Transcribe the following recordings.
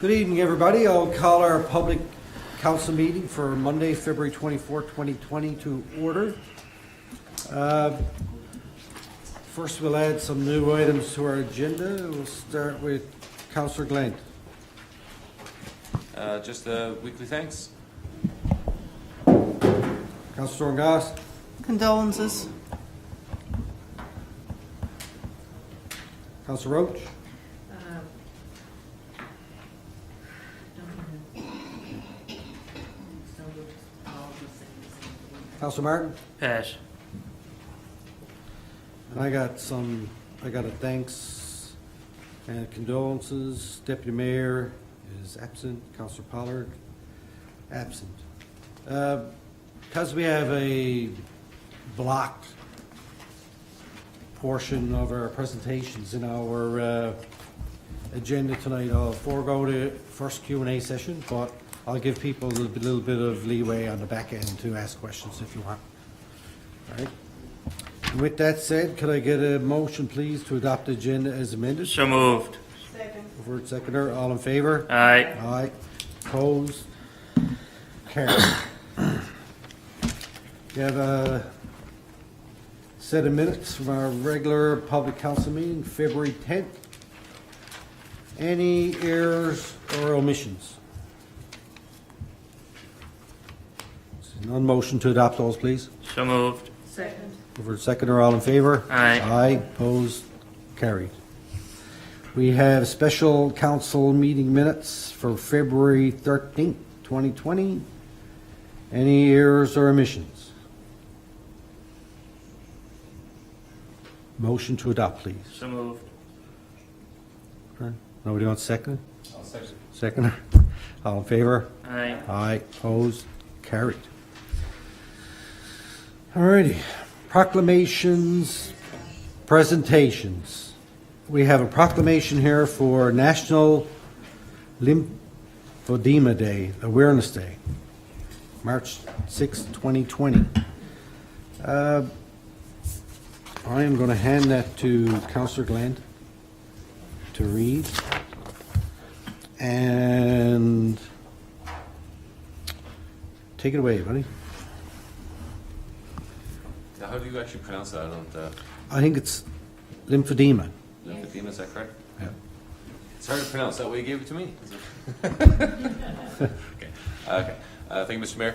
Good evening, everybody. I'll call our public council meeting for Monday, February 24, 2020 to order. First, we'll add some new items to our agenda. We'll start with Councillor Glenn. Just a weekly thanks. Councillor Ngoss. Condolences. Councillor Roach. Councillor Martin. Pass. And I got a thanks and condolences. Deputy Mayor is absent. Councillor Pollard, absent. Because we have a blocked portion of our presentations in our agenda tonight, I'll forego the first Q&A session, but I'll give people a little bit of leeway on the back end to ask questions if you want. All right. And with that said, could I get a motion, please, to adopt the agenda as amended? So moved. Preferred seconder, all in favor? Aye. Aye. Opposed? Carried. We have a set of minutes from our regular public council meeting, February 10th. Any errors or omissions? None. Motion to adopt those, please. So moved. Second. Preferred seconder, all in favor? Aye. Aye. Opposed? Carried. We have special council meeting minutes for February 13th, 2020. Any errors or omissions? Motion to adopt, please. So moved. Nobody wants second? I'll second. Seconder? All in favor? Aye. Aye. Opposed? Carried. All righty. Proclamations, presentations. We have a proclamation here for National Lymphedema Day, Awareness Day, March 6, 2020. I am going to hand that to Councillor Glenn to read. And take it away, buddy. Now, how do you actually pronounce that? I don't. I think it's lymphedema. Lymphedema, is that correct? Yeah. It's hard to pronounce. That way you gave it to me. Okay. Okay. Thank you, Mr. Mayor.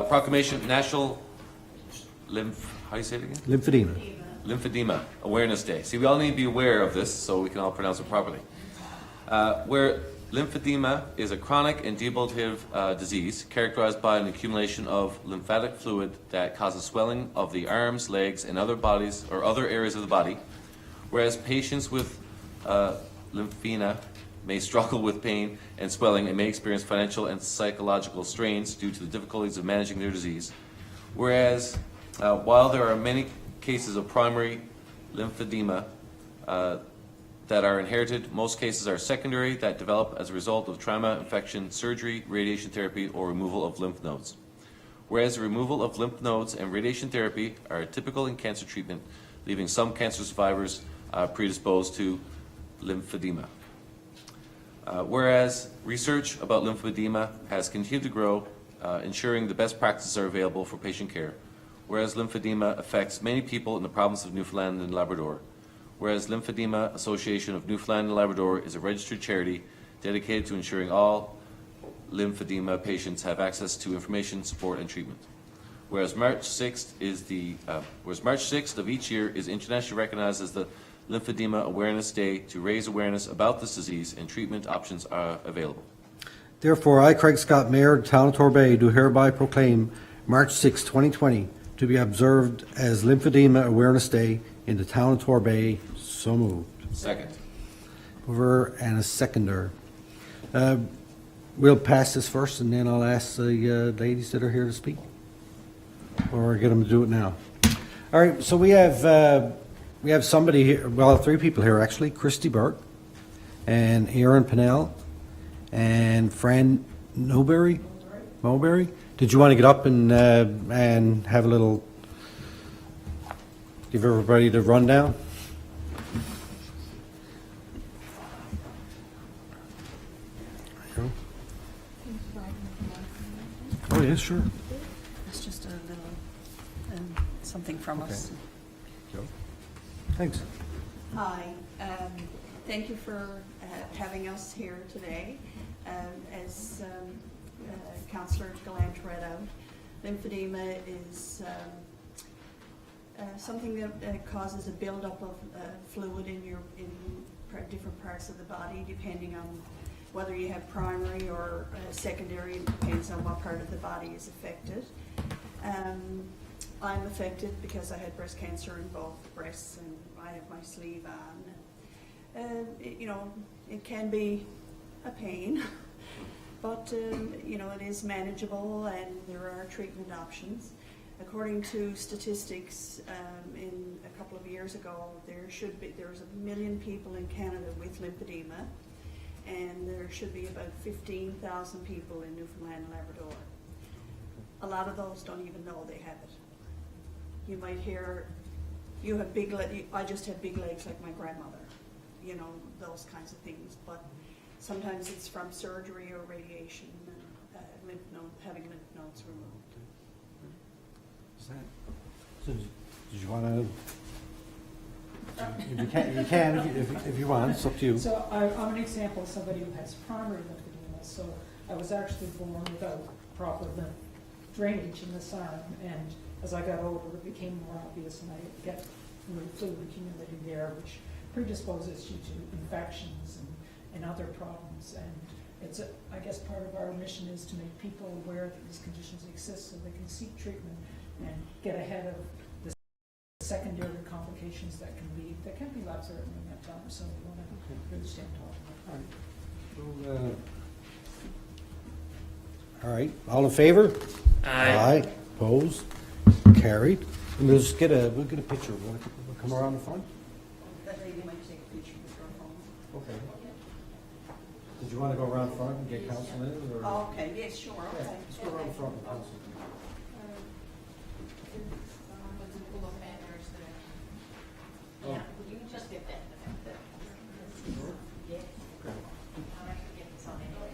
Proclamation National How do you say it again? Lymphedema. Lymphedema Awareness Day. See, we all need to be aware of this so we can all pronounce it properly. Where lymphedema is a chronic and debilitative disease characterized by an accumulation of lymphatic fluid that causes swelling of the arms, legs, and other bodies or other areas of the body. Whereas patients with lymphedema may struggle with pain and swelling and may experience financial and psychological strains due to the difficulties of managing their disease. Whereas while there are many cases of primary lymphedema that are inherited, most cases are secondary that develop as a result of trauma, infection, surgery, radiation therapy, or removal of lymph nodes. Whereas the removal of lymph nodes and radiation therapy are typical in cancer treatment, leaving some cancer survivors predisposed to lymphedema. Whereas research about lymphedema has continued to grow, ensuring the best practices are available for patient care. Whereas lymphedema affects many people in the province of Newfoundland and Labrador. Whereas Lymphedema Association of Newfoundland and Labrador is a registered charity dedicated to ensuring all lymphedema patients have access to information, support, and treatment. Whereas March 6th of each year is internationally recognized as the Lymphedema Awareness Day to raise awareness about this disease and treatment options are available. Therefore, I, Craig Scott, Mayor of the Town of Torbay, do hereby proclaim March 6, 2020 to be observed as Lymphedema Awareness Day in the Town of Torbay. So moved. Second. Over and a seconder. We'll pass this first, and then I'll ask the ladies that are here to speak, or get them to do it now. All right. So we have somebody here. Well, three people here actually: Christy Burke, and Aaron Pennell, and Fran Mowberry. Did you want to get up and have a little? Give everybody the rundown. go. Oh, yeah, sure. It's just a little, something from us. Joe? Thanks. Hi, thank you for having us here today. As Councillor Gallant read out, lymphedema is something that causes a buildup of fluid in different parts of the body, depending on whether you have primary or secondary. It depends on what part of the body is affected. I'm affected because I had breast cancer in both breasts, and I have my sleeve on. It can be a pain, but it is manageable, and there are treatment options. According to statistics, in a couple of years ago, there's 1 million people in Canada with lymphedema, and there should be about 15,000 people in Newfoundland and Labrador. A lot of those don't even know they have it. You might hear, you have big legs, I just have big legs like my grandmother, those kinds of things. But sometimes it's from surgery or radiation, and having lymph nodes removed. So, did you want to? You can if you want. It's up to you. So I'm an example of somebody who has primary lymphedema. So I was actually born without proper lymph drainage in this arm, and as I got older, it became more obvious, and I get fluid accumulating there, which predisposes you to infections and other problems. And it's, I guess, part of our mission is to make people aware that these conditions exist, so they can seek treatment and get ahead of the secondary complications that can be life-threatening at times. So we want to really stand tall. All right. All right. All in favor? Aye. Opposed? Carried. And we'll get a picture. We'll come around the front. That lady might take a picture with her phone. Okay. Did you want to go around the front and get counsel in? Or? Oh, okay, yes, sure, Yeah, okay. let's go around the front and counsel. Yeah, you can just get that. Yeah. I'll actually get this on anyway.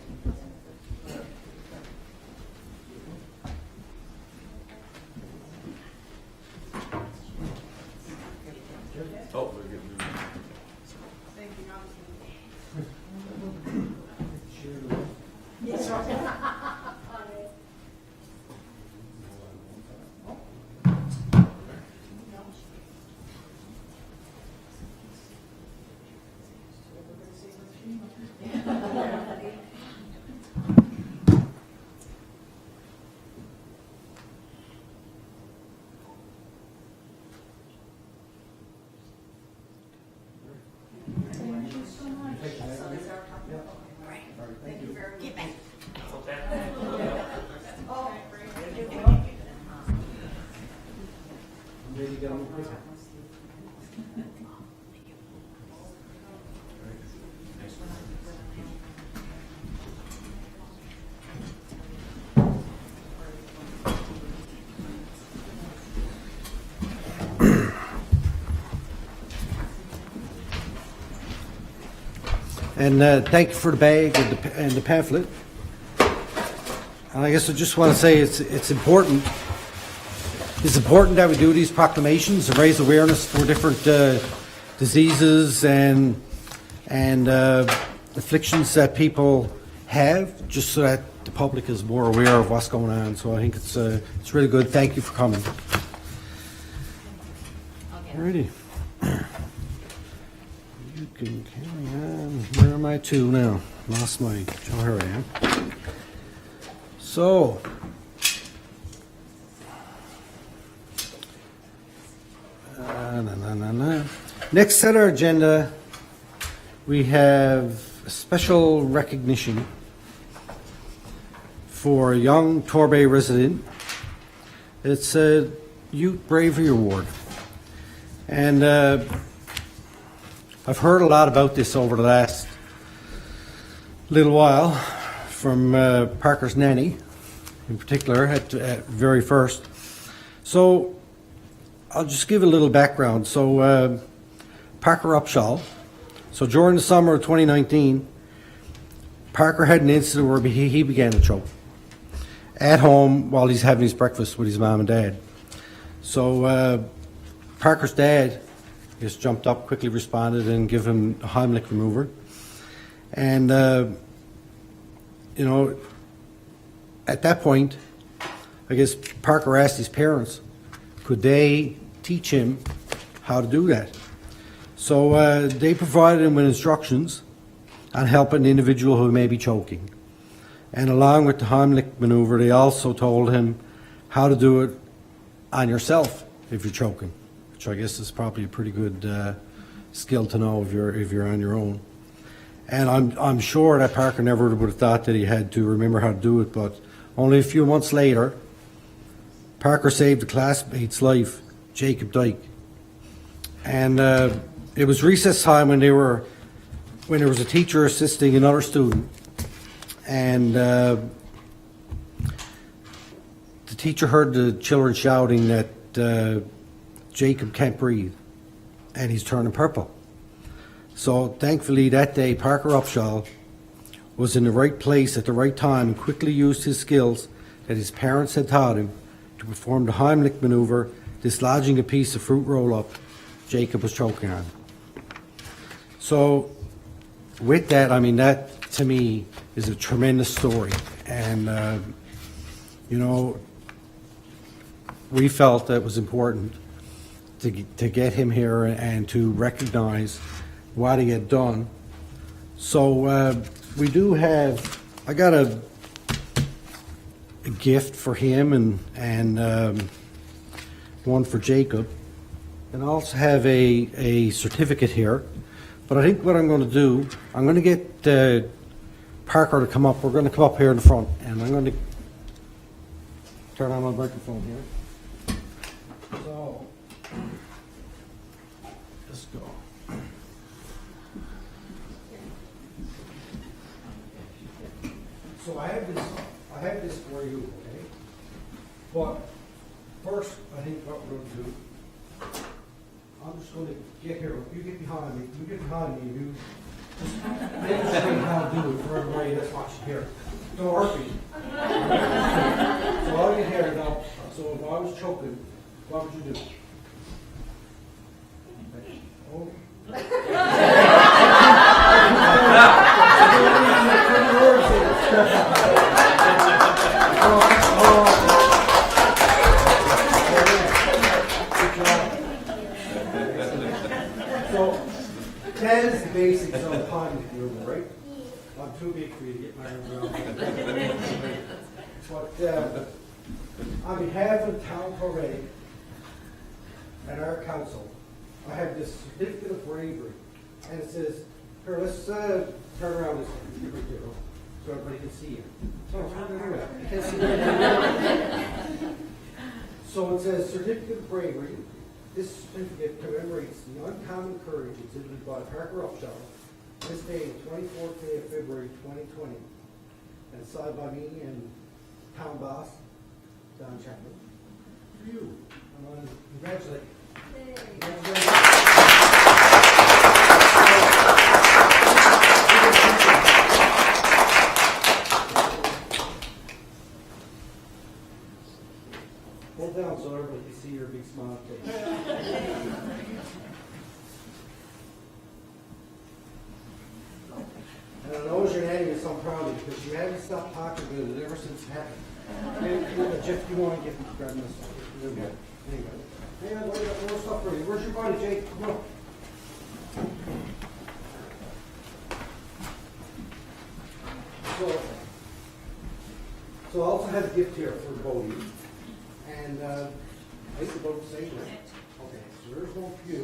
Oh, we're good. Thank you. And thank you for the bag and the pamphlet. And I guess I just want to say it's important. It's important that we do these proclamations and raise awareness for different diseases and afflictions that people have, just so that the public is more aware of what's going on. So I think it's really good. Thank you for coming. Alrighty. You can carry on. Where am I to now? Lost my. Oh, here I am. So. Next on our agenda, we have a special recognition for a young Torbay resident. It's a Youth Bravery Award. And I've heard a lot about this over the last little while from Parker's nanny, in particular, at very first. So I'll just give a little background. So Parker Upshaw. So during the summer of 2019, Parker had an incident where he began to choke at home while he's having his breakfast with his mom and dad. So Parker's dad just jumped up, quickly responded, and give him a Heimlich maneuver. And, you know, at that point, I guess Parker asked his parents, could they teach him how to do that? So they provided him with instructions on helping the individual who may be choking. And along with the Heimlich maneuver, they also told him how to do it on yourself if you're choking, which I guess is probably a pretty good skill to know if you're on your own. And I'm sure that Parker never would have thought that he had to remember how to do it, but only a few months later, Parker saved a classmate's life, Jacob Dyke. And it was recess time when there was a teacher assisting another student, and the teacher heard the children shouting that Jacob can't breathe and he's turning purple. So thankfully that day Parker Upshaw was in the right place at the right time and quickly used his skills that his parents had taught him to perform the Heimlich maneuver, dislodging a piece of fruit roll-up Jacob was choking on. So with that, I mean, that to me is a tremendous story. And, you know, we felt that it was important to get him here and to recognize what he had done. So we do have, I got a gift for him and one for Jacob. And I also have a certificate here. But I think what I'm going to do, I'm going to get Parker to come up. We're going to come up here in the front, and I'm going to turn on my microphone here. So, let's go. So I have this for you, okay? But first, I think what we're going to do, I'm just going to get here. You get behind me. You get behind me. You just demonstrate how to do it for everybody that's watching here. Don't hurt me. So I'll get here now. So if I was choking, what would you do? Oh. So, that is the basics of the Heimlich maneuver, right? I'm too big for you to get my arms around. But on behalf of the town of Torbay and our council, I have this certificate of bravery, and it says, here, let's turn around this way, so everybody can see you. So, you can't see me. So it says, certificate of bravery. This certificate commemorates the uncommon courage exhibited by Parker Upshaw this day, the 24th day of February 2020, and signed by me and town boss, Don Chapman. For you. I want to congratulate you. Congratulations. Hold down so everybody can see your big smile face. And I know your name is so proud of you because you haven't stopped talking about it ever since it happened. Jeff, you want to get grabbing this? Anyway. Hey, I got more stuff for you. Where's your body, Jake? Come on. So I also have a gift here for both of you. And I think we're both the same way. Okay, so there's one for you.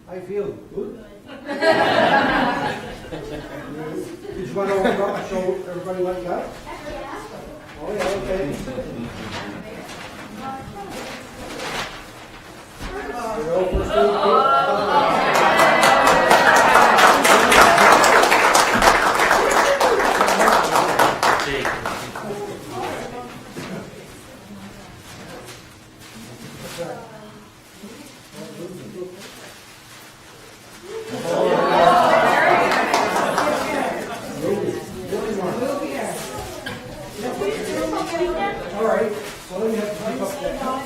How you feel? Good? Did you want to open up and show everybody what you got? Oh yeah, okay. All right, so let me have to pick up that. Come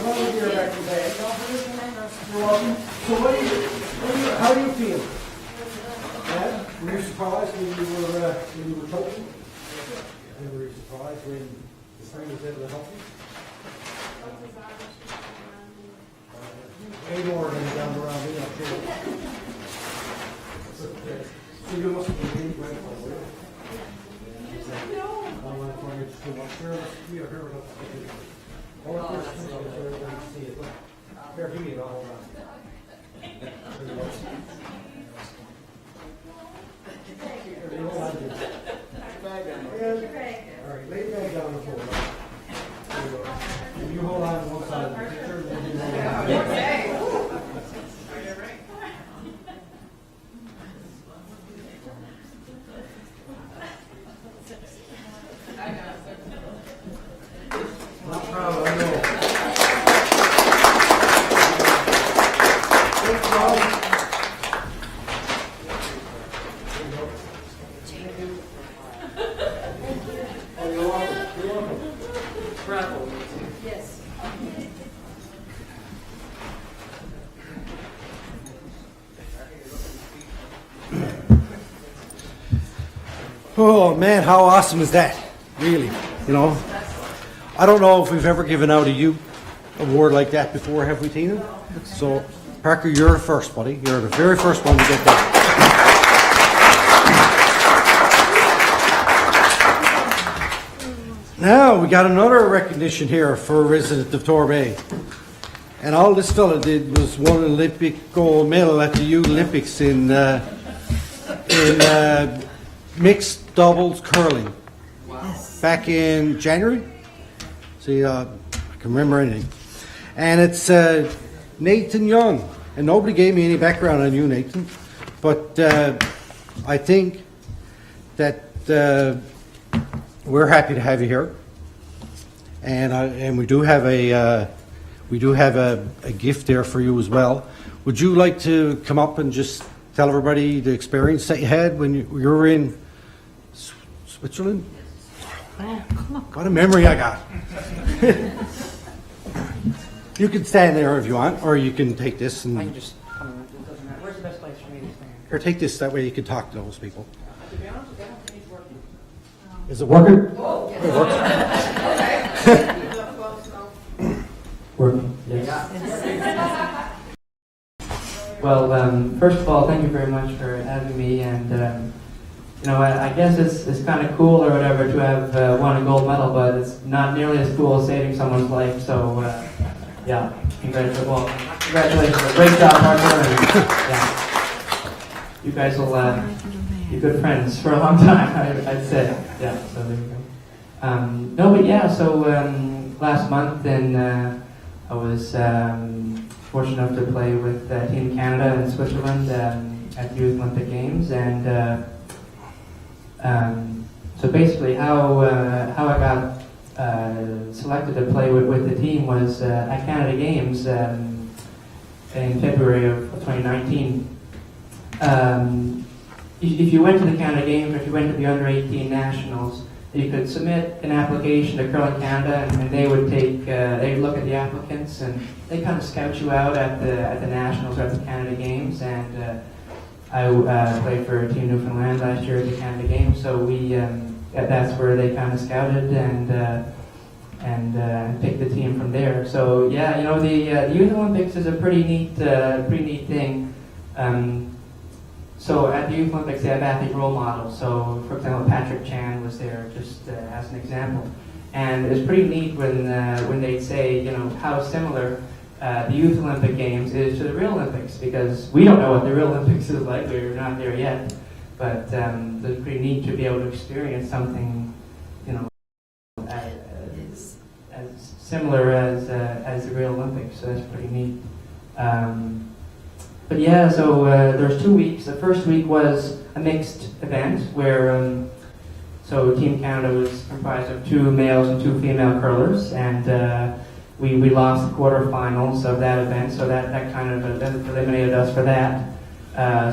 over here back to bed. You're welcome. So how do you feel? Yeah? Were you surprised when you were choking? And were you surprised when the friend was able to help you? Way more than down around me, I'm sure. So you must have been really grateful, were you? I want to find it too much. Here, here, all the first thing is everybody can see it. Here, give me it, I'll hold on. There you go. Here, you hold on to it. All right, lay the bag down on the floor. There you go. And you hold on to one side of the picture, and then you hold on to the other. Not proud, I know. Thanks, Rob. Oh, you're welcome. You're welcome. Bravo. Yes. Oh man, how awesome is that? Really, you know. I don't know if we've ever given out a youth award like that before, have we, Tina? So, Parker, you're the first, buddy. You're the very first one to get that. Now we got another recognition here for a resident of Torbay. And all this fella did was won an Olympic gold medal at the Youth Olympics in mixed doubles curling. Back in January. See, I can remember anything. And it's Nathan Young. And nobody gave me any background on you, Nathan. But I think that we're happy to have you here. And we do have a gift there for you as well. Would you like to come up and just tell everybody the experience that you had when you were in Switzerland? Oh, what a memory I got. You can stand there if you want, or you can take this and. I can just come in. It doesn't matter. Where's the best place for me to stand? Or take this, that way you can talk to those people. To be honest with you, I don't think it's working. Is it working? Working, yes. Well, first of all, thank you very much for having me. And, I guess it's kind of cool or whatever to have won a gold medal, but it's not nearly as cool as saving someone's life. So, yeah, congratulations. Great job, Arthur. And, yeah. You guys will be good friends for a long time, I'd say. Yeah, so there you go. Last month I was fortunate enough to play with Team Canada and Switzerland at the Youth Olympic Games, and so basically how I got selected to play with the team was at Canada Games in February of 2019. If you went to the Canada Games, or if you went to the under-18 nationals, you could submit an application to Curling Canada, and they would they'd look at the applicants, and they kind of scout you out at the nationals or at the Canada Games. And I played for Team Newfoundland last year at the Canada Games, so that's where they kind of scouted and picked the team from there. So yeah, the Youth Olympics is a pretty neat thing. So at the Youth Olympics, they have athlete role models. So, for example, Patrick Chan was there, just as an example. And it's pretty neat when they say, how similar the Youth Olympic Games is to the real Olympics, because we don't know what the real Olympics is like. We're not there yet. But it's pretty neat to be able to experience something, as similar as the real Olympics. So that's pretty neat. But yeah, so there's 2 weeks. The first week was a mixed event where so Team Canada was comprised of 2 males and 2 female curlers, and we lost the quarterfinals of that event, so that kind of eliminated us for that.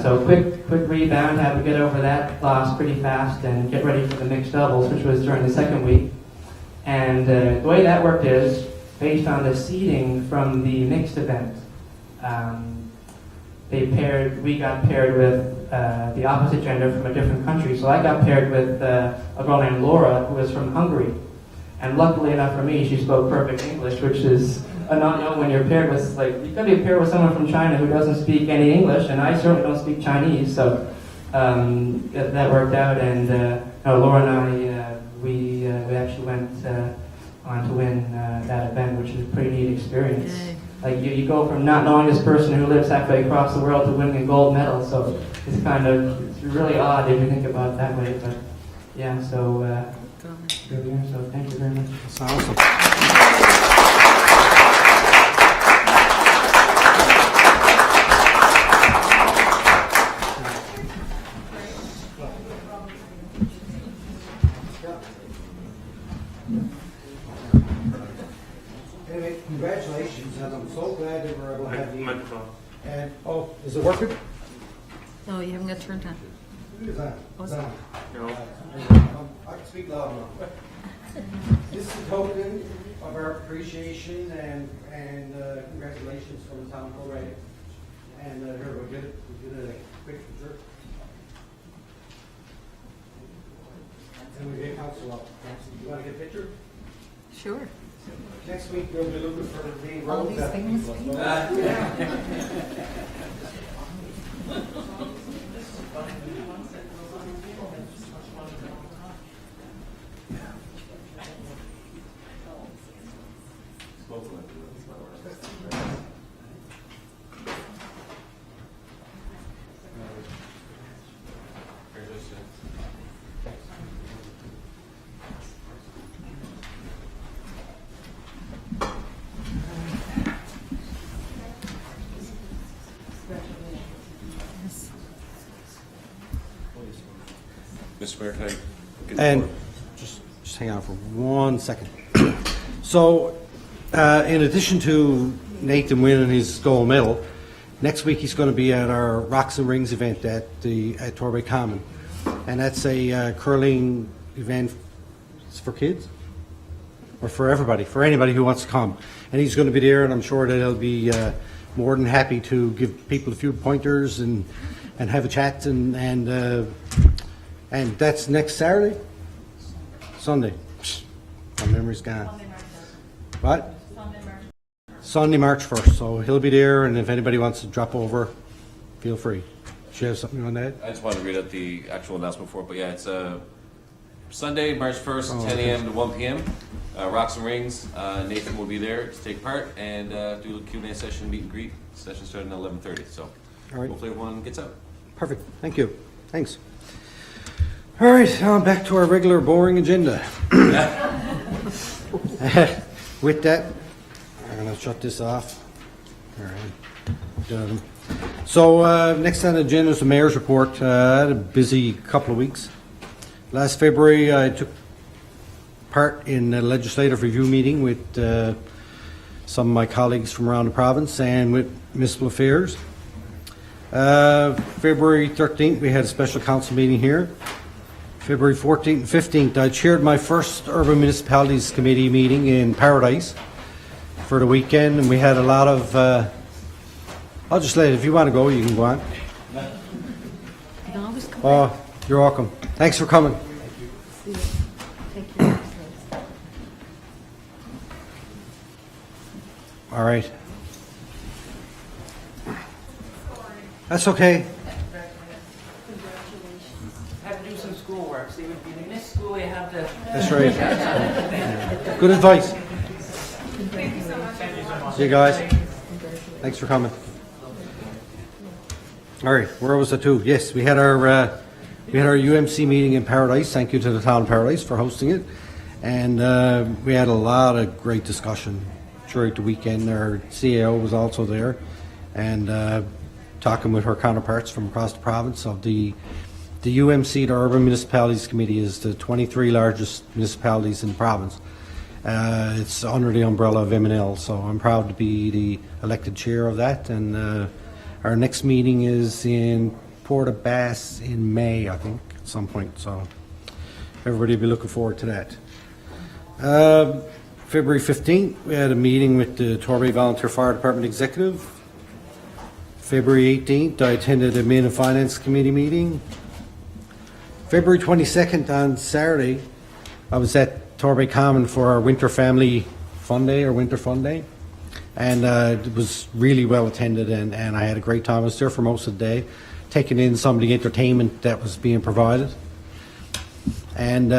So quick rebound, had to get over that loss pretty fast and get ready for the mixed doubles, which was during the second week. And the way that worked is based on the seeding from the mixed event. We got paired with the opposite gender from a different country. So I got paired with a girl named Laura, who was from Hungary. And luckily enough for me, she spoke perfect English, which is a not-known when you're paired with, like, you could be paired with someone from China who doesn't speak any English, and I certainly don't speak Chinese, so that worked out. And Laura and I, we actually went on to win that event, which is a pretty neat experience. Like, you go from not knowing this person who lives halfway across the world to winning a gold medal, so it's really odd if you think about it that way, but yeah, so here we are, so thank you very much. That's awesome. Anyway, congratulations, and I'm so glad that we're able to have you. And, oh, is it working? No, you haven't got turned on. Is that? Oh, Is that? No. I can speak loud enough. This is a token of our appreciation and congratulations from the town of Ovarian. And here, we did a quick picture. And we get council up. You want to get a picture? Sure. Next week, we'll be looking for the main All road. these famous people. Mr. Mayor, can I get the And floor? just hang on for 1 second. So, in addition to Nathan winning his gold medal, next week he's going to be at our Rocks and Rings event at Torbay Common, and that's a curling event. It's for kids or for everybody, for anybody who wants to come. And he's going to be there, and I'm sure that he'll be more than happy to give people a few pointers and have a chat and that's next Saturday? Sunday. Psst, my memory's gone. What? Sunday, March 1st. So he'll be there, and if anybody wants to drop over, feel free. Do you have something on that? I just wanted to read out the actual announcement for it, but yeah, it's Sunday, March 1st, Oh, 10 okay. a.m. to 1 p.m. Rocks and Rings. Nathan will be there to take part and do a Q&A session, meet and greet. Session starting at 11:30. So All right. hopefully everyone gets out. Perfect. Thank you. Thanks. All right, now back to our regular boring agenda. With that, I'm going to shut this off. All right. Done. So next on the agenda is the mayor's report. I had a busy couple of weeks. Last February, I took part in a legislative review meeting with some of my colleagues from around the province and with Municipal Affairs. February 13th, we had a special council meeting here. February 14th and 15th, I chaired my first Urban Municipalities Committee meeting in Paradise for the weekend, and we had a lot of, I'll just let it, if you want to go, you can go on. You can always come back. Oh, you're welcome. Thanks for coming. See you. Take care. All right. That's okay. Have to do some schoolwork. See, if you miss school, you have to. That's right. Yeah. Good advice. Thank you so much. See you guys. Thanks for coming. All right, where was I to? Yes, we had our UMC meeting in Paradise. Thank you to the town of Paradise for hosting it, and we had a lot of great discussion throughout the weekend. Our CAO was also there, and talking with her counterparts from across the province. Of the UMC, the Urban Municipalities Committee, is the 23 largest municipalities in the province. It's under the umbrella of M&L, so I'm proud to be the elected chair of that. And our next meeting is in Port-aux-Basques in May, I think, at some point. So everybody will be looking forward to that. February 15th, we had a meeting with the Torbay Volunteer Fire Department Executive. February 18th, I attended a Admin and Finance Committee meeting. February 22nd, on Saturday, I was at Torbay Common for our Winter Family Fun Day, or Winter Fun Day. And it was really well attended, and I had a great time. I was there for most of the day, taking in some of the entertainment that was being provided. And,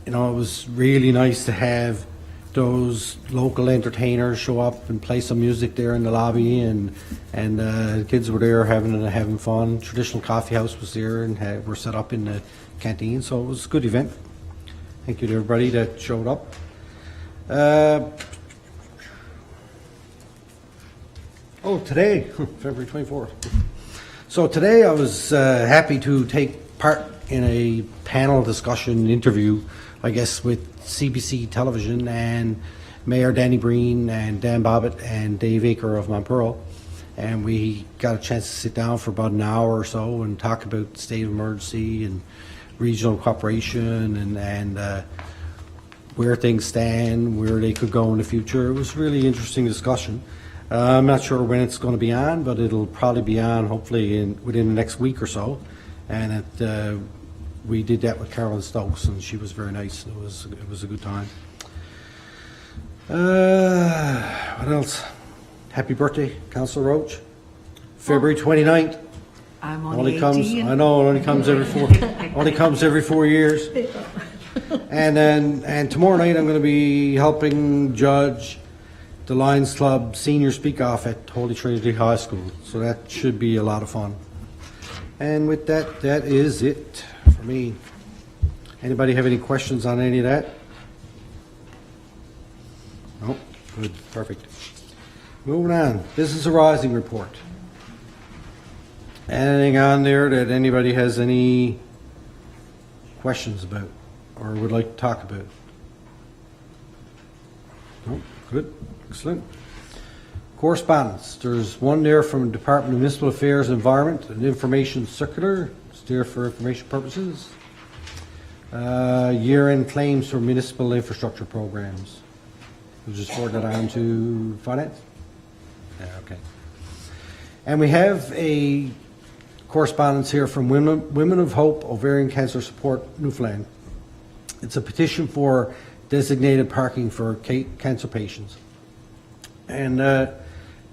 you know, it was really nice to have those local entertainers show up and play some music there in the lobby, and the kids were there having fun. Traditional Coffee House was there, and were set up in the canteen, so it was a good event. Thank you to everybody that showed up. Today, February 24th. So today I was happy to take part in a panel discussion interview, I guess, with CBC Television and Mayor Danny Breen and Dan Bobbitt and Dave Aker of Mount Pearl. And we got a chance to sit down for about an hour or so and talk about the state of emergency and regional cooperation and where things stand, where they could go in the future. It was a really interesting discussion. I'm not sure when it's going to be on, but it'll probably be on hopefully within the next week or so. And we did that with Carolyn Stokes, and she was very nice. It was a good time. What else? Happy birthday, Councillor Roach. February 29th. I'm only 18. I know, it only comes every 4 years. And tomorrow night I'm going to be helping judge the Lions Club Senior Speak Off at Holy Trinity High School. So that should be a lot of fun. And with that, that is it for me. Anybody have any questions on any of that? No? Good. Perfect. Moving on. Business Arising Report. Anything on there that anybody has any questions about or would like to talk about? No? Good. Excellent. Correspondence. There's one there from the Department of Municipal Affairs and Environment, an information circular. It's there for information purposes. Year-end claims for municipal infrastructure programs. We'll just forward that on to Finance? Yeah, okay. And we have a correspondence here from Women of Hope, Ovarian Cancer Support, Newfoundland. It's a petition for designated parking for cancer patients. And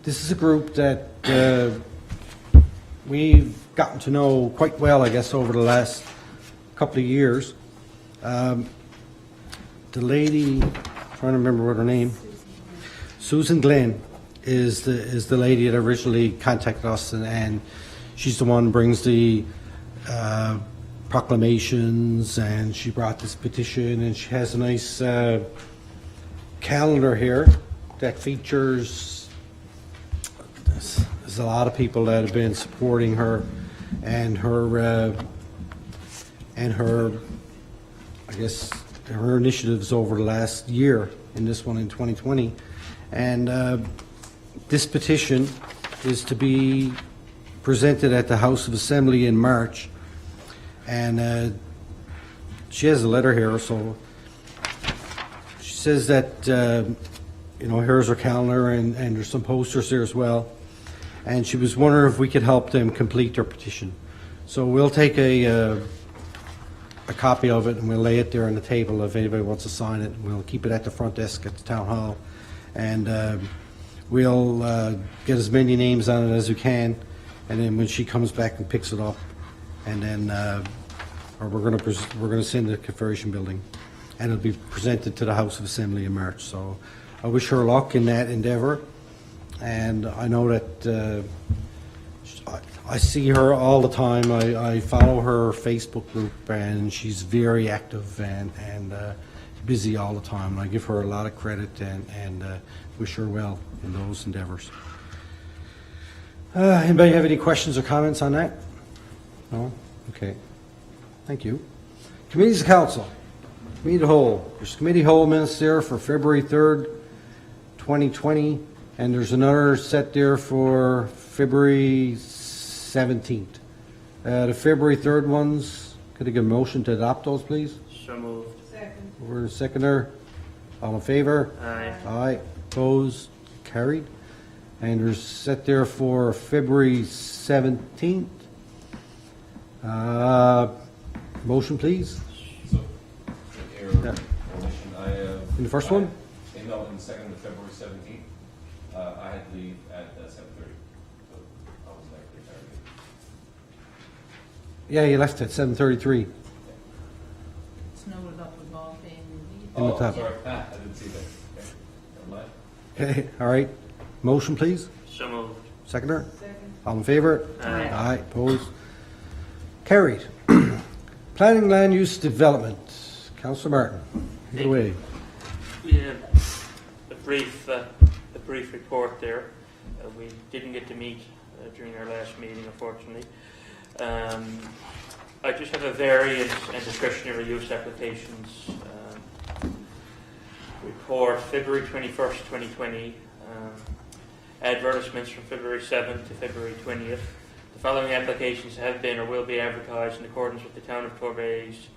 this is a group that we've gotten to know quite well, I guess, over the last couple of years. The lady, I'm trying to remember what her name, Susan Glenn, is the lady that originally contacted us, and she's the one who brings the proclamations, and she brought this petition, and she has a nice calendar here that features, there's a lot of people that have been supporting her and her I guess her initiatives over the last year, in this one in 2020. And this petition is to be presented at the House of Assembly in March. And she has a letter here, so she says that you know, here's her calendar, and there's some posters there as well. And she was wondering if we could help them complete their petition. So we'll take a copy of it and we'll lay it there on the table if anybody wants to sign it. We'll keep it at the front desk at the town hall, and we'll get as many names on it as we can. And then when she comes back and picks it up, and then or we're going to send it to the Confederation Building, and it'll be presented to the House of Assembly in March. So I wish her luck in that endeavor, and I know that I see her all the time. I follow her Facebook group, and she's very active and busy all the time. I give her a lot of credit and wish her well in those endeavors. Anybody have any questions or comments on that? No? Okay. Thank you. Committees of Council. Committee of the Whole. There's Committee of the Whole minutes there for February 3rd, 2020, and there's another set there for February 17th. The February 3rd ones, could I get a motion to adopt those, please? So So moved. Second. Mover and seconder. All in favor? Aye. Aye. Opposed? Carried. And they're set there for February 17th. Motion, please. So, your Yeah. permission, I In the first one? No, in the second of February 17th. I had to leave at 7:30, so I was likely targeted. Yeah, you left at 7:33. It's noted up with all being In the top. Sorry, I didn't see that. Okay, never mind. Okay, all right. Motion, please. So moved. Seconder. Second. All in favor? Aye. Aye. Opposed? Carried. Planning land use development. Councillor Martin, take it away. Yeah, a brief report there. We didn't get to meet during our last meeting, unfortunately. I just have a variance and discretionary use applications report, February 21st, 2020. Advertisements from February 7th to February 20th. The following applications have been or will be advertised in accordance with the Town of Torbay's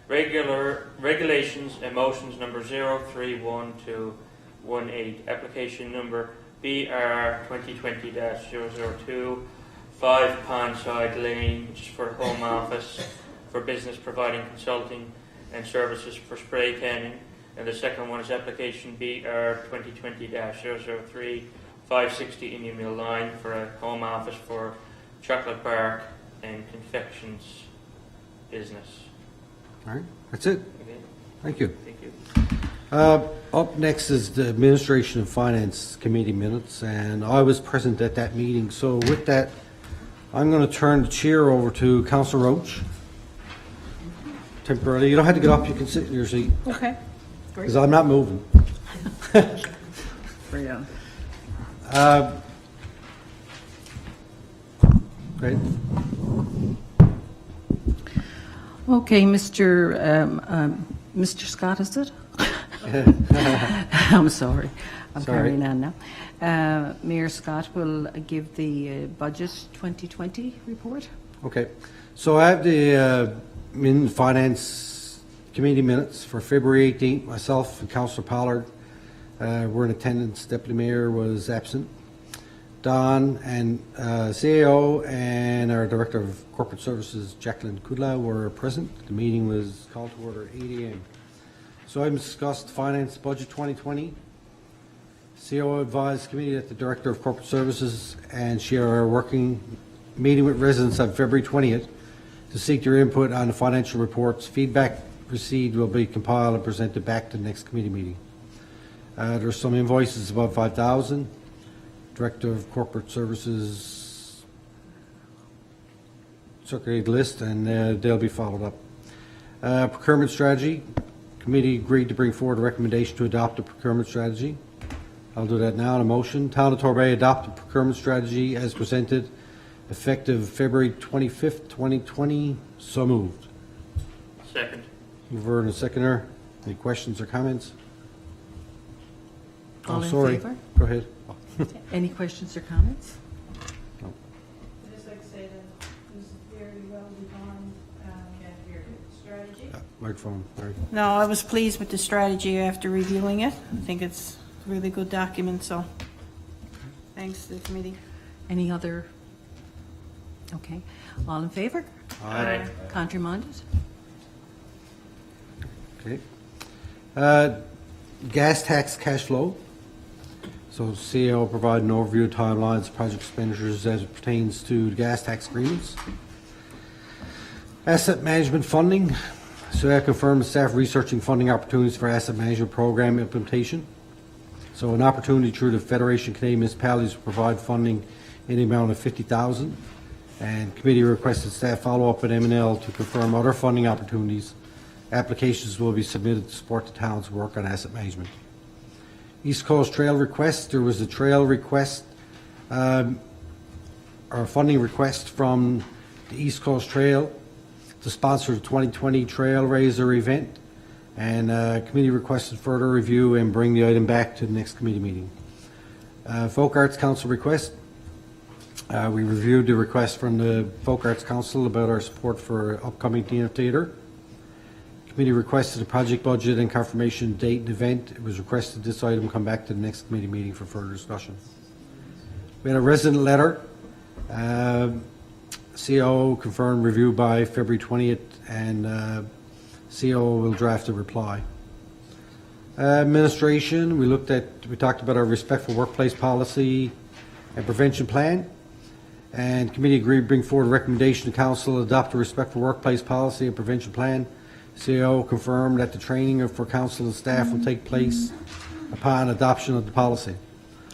regulations and motions number 031218. Application number BR 2020-002, 5 Pondside Lane, which is for the Home Office for business providing consulting and services for spray tanning. And the second one is application BR 2020-003, 560 Indian Mill Line for a home office for chocolate bar and confections business. All right, that's it. Okay, Thank you. thank you. Up next is the Administration and Finance Committee minutes, and I was present at that meeting. So with that, I'm going to turn the chair over to Councillor Roach. Temporarily, you don't have to get up. You can sit in your seat Okay. because I'm not moving. Brilliant. Great. Okay, Mr. Scott, is it? I'm sorry. I'm Sorry. carrying on now. Mayor Scott will give the budget 2020 report. Okay, so I have the Finance Committee minutes for February 18th. Myself and Councillor Pollard were in attendance. Deputy Mayor was absent. Don and CAO and our Director of Corporate Services, Jacqueline Kudla, were present. The meeting was called to order at 8 a.m. So I discussed Finance Budget 2020. CAO advised committee that the Director of Corporate Services and she are working, meeting with residents on February 20th to seek their input on the financial reports. Feedback received will be compiled and presented back to the next committee meeting. There's some invoices above 5,000. Director of Corporate Services circulated list, and they'll be followed up. Procurement strategy. Committee agreed to bring forward a recommendation to adopt a procurement strategy. I'll do that now in a motion. Town of Torbay adopt a procurement strategy as presented, effective February 25th, 2020. So moved. Second. Mover and a seconder. Any questions or comments? All in sorry. favour? Go ahead. Any questions or comments? I'd just like to say that it was very well defined, strategy. Microphone. Sorry. No, I was pleased with the strategy after reviewing it. I think it's a really good document, so thanks to the committee. Any other? Okay. All in favour? Aye. Contrary-minded? Okay. Gas tax cash flow. So CEO will provide an overview of timelines, project expenditures as it pertains to the gas tax agreements. Asset management funding. So I confirm the staff researching funding opportunities for asset management program implementation. So an opportunity through the Federation of Canadian Municipalities to provide funding in the amount of $50,000. And committee requested staff follow up with M&L to confirm other funding opportunities. Applications will be submitted to support the town's work on asset management. East Coast Trail request. There was a trail request, or a funding request from the East Coast Trail to sponsor the 2020 Trail Raiser event. And committee requested further review and bring the item back to the next committee meeting. Folk Arts Council request. We reviewed the request from the Folk Arts Council about our support for upcoming theatre. Committee requested a project budget and confirmation date and event. It was requested this item come back to the next committee meeting for further discussion. We had a resident letter. CO confirmed review by February 20th, and CO will draft a reply. Administration, we talked about our respectful workplace policy and prevention plan. And committee agreed to bring forward a recommendation to council to adopt a respectful workplace policy and prevention plan. CO confirmed that the training for council and staff will take place upon adoption of the policy.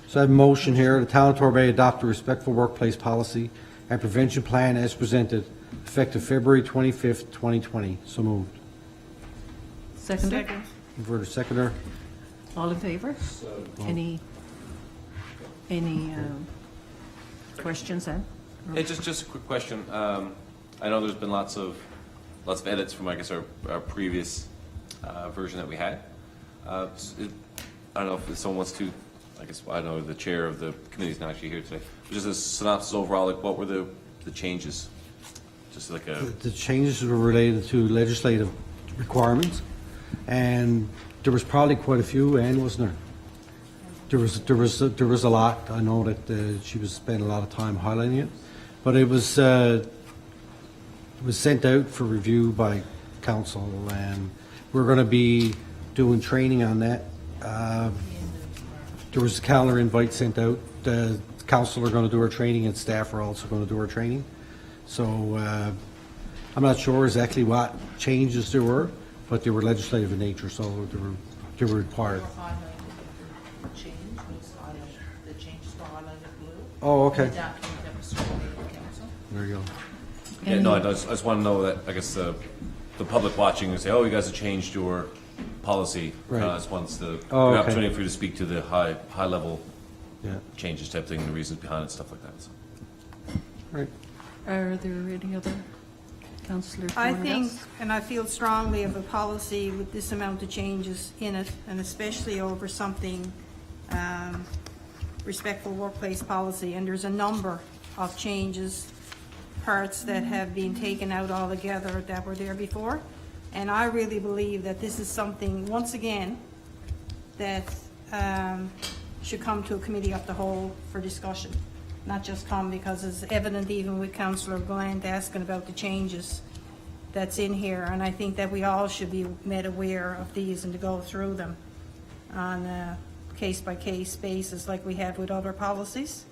So I have a motion here. The town of Torbay adopt a respectful workplace policy and prevention plan as presented, effective February 25th, 2020. So moved. Seconder? Second. Converter seconder. All in favour? Any questions then? Hey, just a quick question. I know there's been lots of edits from, I guess, our previous version that we had. I don't know if someone wants to, I guess, I know the chair of the committee is not actually here today. Just a synopsis overall, like what were the changes? Just like a... The changes were related to legislative requirements, and there was probably quite a few, Anne, wasn't there? There was a lot. I know that she was spending a lot of time highlighting it, but it was sent out for review by council, and we're going to be doing training on that. There was a calendar invite sent out. The council are going to do our training, and staff are also going to do our training. So I'm not sure exactly what changes there were, but they were legislative in nature, so they were required. The changes were highlighted blue. Oh, okay. The document that was circulated to council. There you go. Yeah, no, I just want to know that, I guess, the public watching and say, oh, you guys have changed your policy. Right. I just wants the Oh, okay. opportunity for you to speak to the high level Yeah. changes type thing, and the reasons behind it, stuff like that. So. Right. Are there any other councillors? I think, and I feel strongly of a policy with this amount of changes in it, and especially over something, respectful workplace policy, and there's a number of changes, parts that have been taken out altogether that were there before. And I really believe that this is something, once again, that should come to a committee of the whole for discussion. Not just come because it's evident even with Councillor Bland asking about the changes that's in here. And I think that we all should be made aware of these and to go through them on a case-by-case basis like we have with other policies,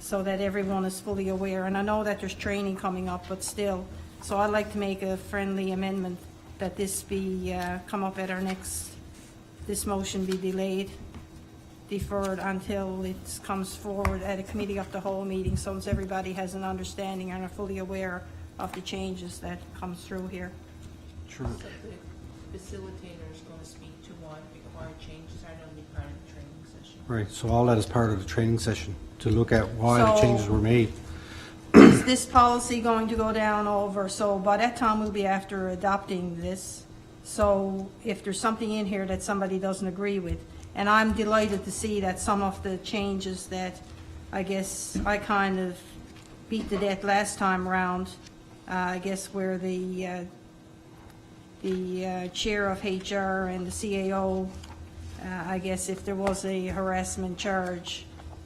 so that everyone is fully aware. And I know that there's training coming up, but still. So I'd like to make a friendly amendment that this be, come up at our next, this motion be deferred until it comes forward at a committee of the whole meeting, so as everybody has an understanding and are fully aware of the changes that comes through here. Sure. So the facilitator is going to speak to what required changes are going to be part of the training session. Right. So all that is part of the training session to look at why the So- changes were made. Is this policy going to go down over, so by that time we'll be after adopting this, so if there's something in here that somebody doesn't agree with, and I'm delighted to see that some of the changes that I guess I kind of beat to death last time around, I guess where the chair of HR and the CAO, I guess if there was a harassment charge,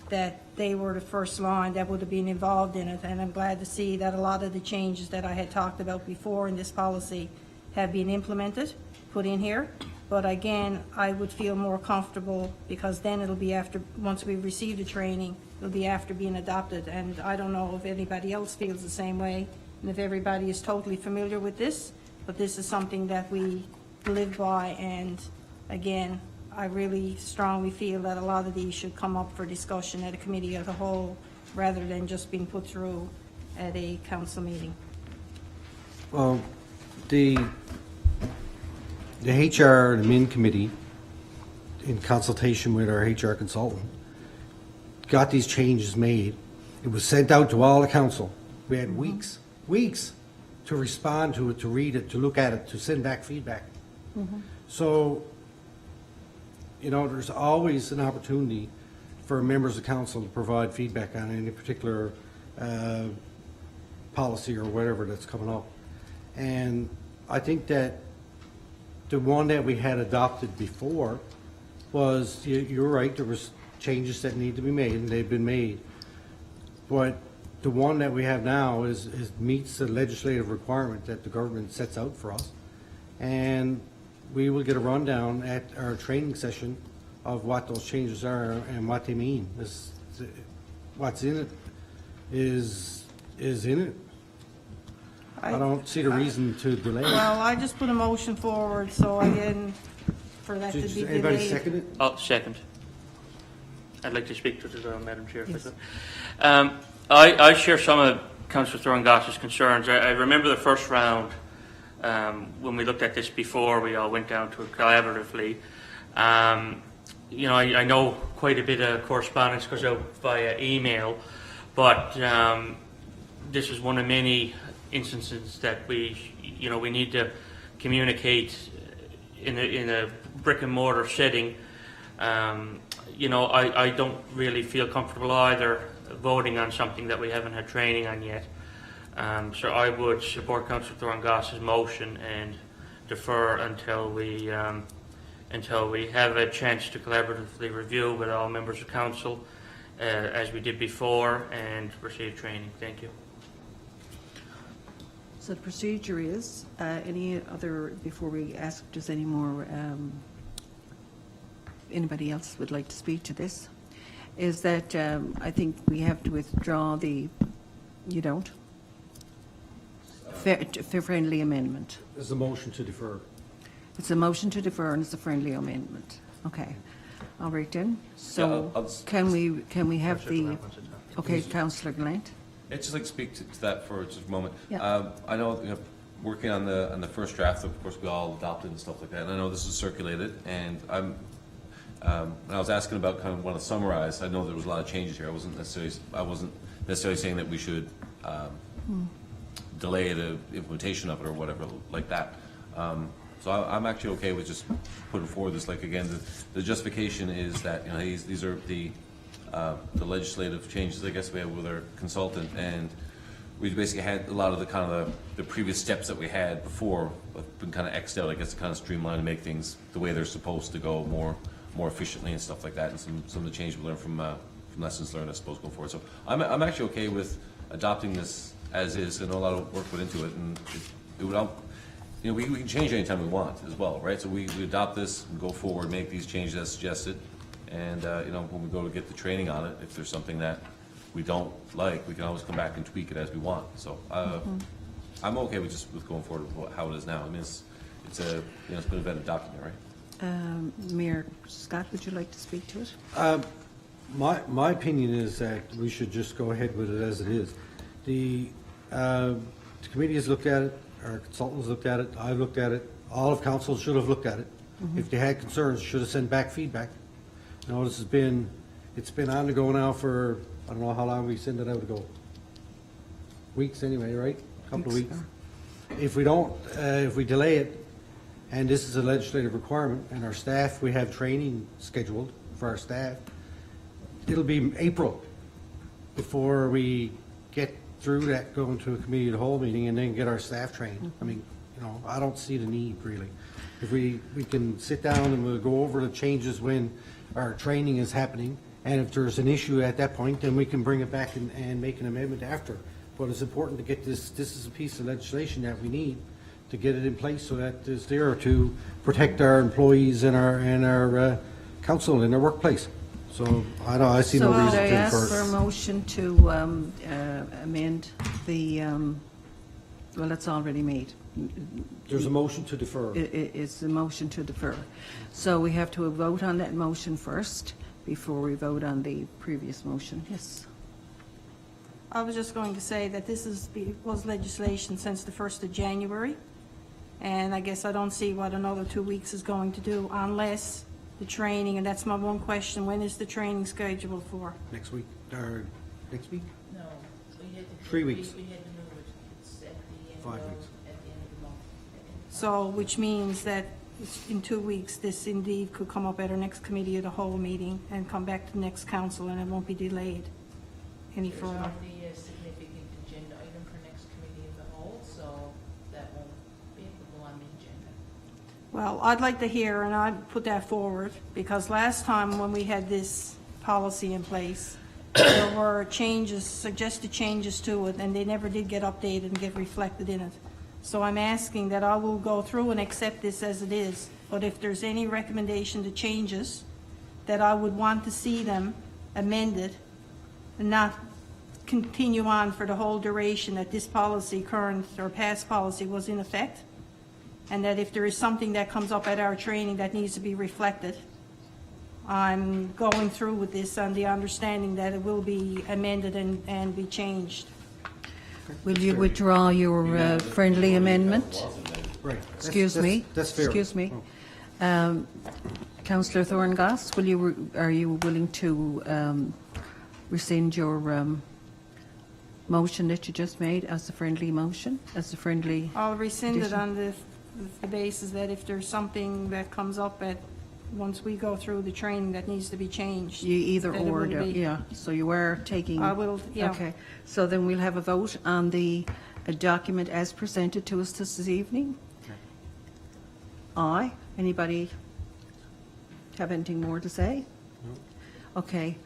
that they were the first line that would have been involved in it. And I'm glad to see that a lot of the changes that I had talked about before in this policy have been implemented, put in here. But again, I would feel more comfortable because then it'll be after, once we receive the training, it'll be after being adopted. And I don't know if anybody else feels the same way and if everybody is totally familiar with this, but this is something that we live by. And again, I really strongly feel that a lot of these should come up for discussion at a committee of the whole rather than just being put through at a council meeting. Well, the HR and Admin Committee, in consultation with our HR consultant, got these changes made. It was sent out to all the council. We had weeks to respond to it, to read it, to look at it, to send back feedback. So, you know, there's always an opportunity for members of council to provide feedback on any particular policy or whatever that's coming up. And I think that the one that we had adopted before was, you're right, there was changes that need to be made, and they've been made. But the one that we have now is meets the legislative requirement that the government sets out for us. And we will get a rundown at our training session of what those changes are and what they mean. What's in it is in it. I don't see the reason to delay it. Well, I just put a motion forward, so again, for that to be delayed. Anybody second it? Oh, second. I'd like to speak to it as well, Madam Chair. If I could. I share some of Councillor Thorngoss's concerns. I remember the first round when we looked at this before, we all went down to it collaboratively. You know, I know quite a bit of correspondence goes out via email, but this is one of many instances that we need to communicate in a brick and mortar setting. You know, I don't really feel comfortable either voting on something that we haven't had training on yet. So I would support Councillor Thorngoss's motion and defer until we have a chance to collaboratively review with all members of council as we did before and receive training. Thank you. So the procedure is, any other, before we ask if there's any more, anybody else would like to speak to this, is that I think we have to withdraw the, you don't? Fair friendly amendment. There's a motion to defer. It's a motion to defer and it's a friendly amendment. Okay. All right then. So can we have the, okay, Councillor Glant? I'd just like to speak to that for just a moment. Yeah. I know, working on the first draft, of course, we all adopted and stuff like that, and I know this was circulated, and when I was asking about kind of want to summarize, I know there was a lot of changes here. I wasn't necessarily saying that we should delay the implementation of it or whatever like that. So I'm actually okay with just putting forward this. Like again, the justification is that these are the legislative changes, I guess, we have with our consultant, and we basically had a lot of the previous steps that we had before have been kind of X'd out, I guess, to kind of streamline and make things the way they're supposed to go more efficiently and stuff like that, and some of the changes we learned from lessons learned, I suppose, going forward. So I'm actually okay with adopting this as is. I know a lot of work went into it, and it would all, we can change anytime we want as well, right? So we adopt this and go forward, make these changes as suggested, and when we go to get the training on it, if there's something that we don't like, we can always come back and tweak it as we want. So I'm okay with going forward with how it is now. I mean, it's been a vetted document, right? Mayor Scott, would you like to speak to it? My opinion is that we should just go ahead with it as it is. The committee has looked at it, our consultants looked at it, I've looked at it, all of council should have looked at it. If they had concerns, should have sent back feedback. It's been on the go now for, I don't know how long we send it out ago. Weeks anyway, right? A couple of weeks. If we delay it, and this is a legislative requirement, and our staff, we have training scheduled for our staff, it'll be April before we get through that, going to a committee of the whole meeting, and then get our staff trained. I mean, I don't see the need, really. If we can sit down and we'll go over the changes when our training is happening, and if there's an issue at that point, then we can bring it back and make an amendment after. But it's important to get this is a piece of legislation that we need to get it in place so that it's there to protect our employees and our council in their workplace. So I see no reason to So I defer. ask for a motion to amend the, well, it's already made. There's a motion to defer. It's a motion to defer. So we have to vote on that motion first before we vote on the previous motion. Yes. I was just going to say that this was legislation since the 1st of January, and I guess I don't see what another 2 weeks is going to do unless the training, and that's my one question, when is the training scheduled for? Next week, or next week? No, we had to. 3 weeks. We had to move it. It's at the end 5 of, weeks. at the end of the month. So, which means that in 2 weeks, this indeed could come up at our next committee of the whole meeting and come back to the next council, and it won't be delayed any It's further. already a significant agenda item for next committee of the whole, so that won't be able to go on the agenda. Well, I'd like to hear, and I'd put that forward, because last time when we had this policy in place, there were changes, suggested changes to it, and they never did get updated and get reflected in it. So I'm asking that I will go through and accept this as it is, but if there's any recommendation to changes, that I would want to see them amended and not continue on for the whole duration that this policy, current or past policy, was in effect. And that if there is something that comes up at our training that needs to be reflected, I'm going through with this on the understanding that it will be amended and be changed. Will you withdraw your friendly amendment? Right. Excuse me? That's fair. Excuse me. Councillor Thorngoss, are you willing to rescind your motion that you just made as a friendly motion, as a friendly? I'll rescind it addition? on the basis that if there's something that comes up once we go through the training that needs to be changed. You either that it or, will be. yeah. So you are taking. I will, yeah. Okay. So then we'll have a vote on the document as presented to us this evening. Aye. Anybody have anything more to say? No. Okay.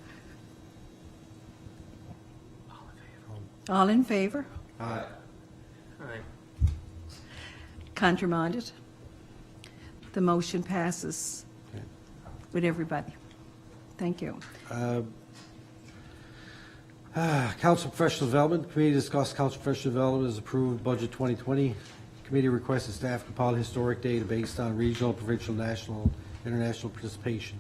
All in favor? Aye. Aye. Counterminded? The motion passes Okay. with everybody. Thank you. Council Professional Development Committee discussed Council Professional Development as approved budget 2020. Committee requested staff compile historic data based on regional, provincial, national, international participation.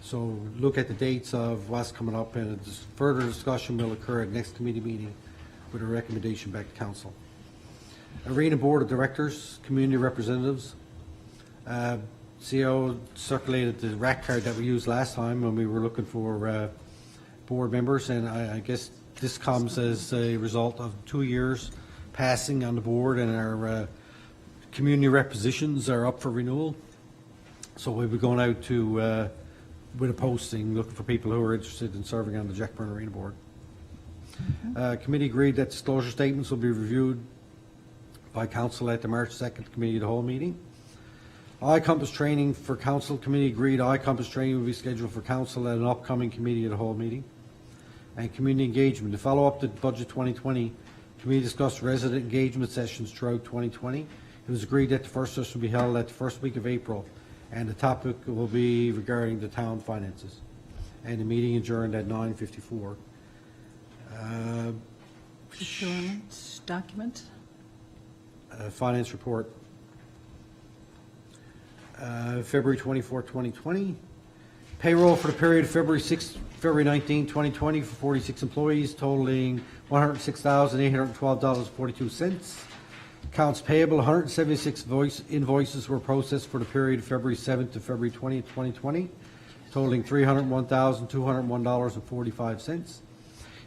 So look at the dates of what's coming up, and a further discussion will occur at next committee meeting with a recommendation back to council. Arena Board of Directors, community representatives. CO circulated the rack card that we used last time when we were looking for board members, and I guess this comes as a result of 2 years passing on the board, and our community rep positions are up for renewal. So we'll be going out to with a posting, looking for people who are interested in serving on the Jackburn Arena Board. Committee agreed that disclosure statements will be reviewed by council at the March 2nd Committee of the Whole meeting. I-Compass training for council. Committee agreed I-Compass training will be scheduled for council at an upcoming Committee of the Whole meeting. And community engagement. To follow up the budget 2020, committee discussed resident engagement sessions throughout 2020. It was agreed that the first session will be held at the first week of April, and the topic will be regarding the town finances. And the meeting adjourned at 9:54. Procurement document. Finance report. February 24, 2020. Payroll for the period February 19, 2020 for 46 employees totaling $106,812.42. Accounts payable, 176 invoices were processed for the period February 7th to February 20th, 2020, totaling $301,201.45.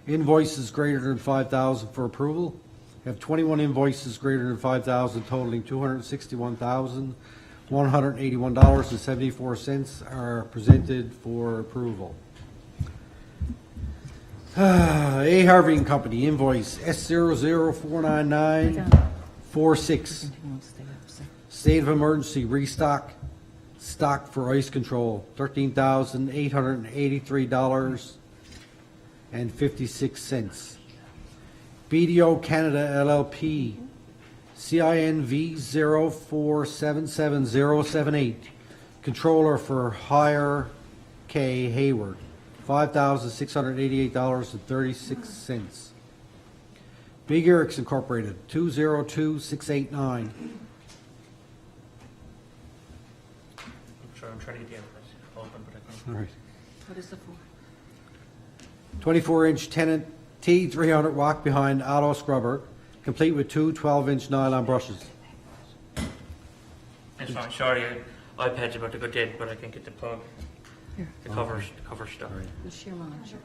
Invoices greater than $5,000 for approval. We have 21 invoices greater than $5,000 totaling $261,181.74 are presented for approval. A. Harvey and Company invoice S00499946. State of emergency restock stock for ice control, $13,883.56. BDO Canada LLP, CINV 0477078, controller for Hire K. Hayward, $5,688.36. Big Eric's Incorporated, 202689. Sorry, I'm trying to get the enterprise open, but I can't. All right. What is it for? 24-inch Tennant T300 walk behind auto scrubber, complete with two 12-inch nylon brushes. It's fine. Sorry, iPad's about to go dead, but I can't get the plug. Here. The cover stuff. The sheer manager.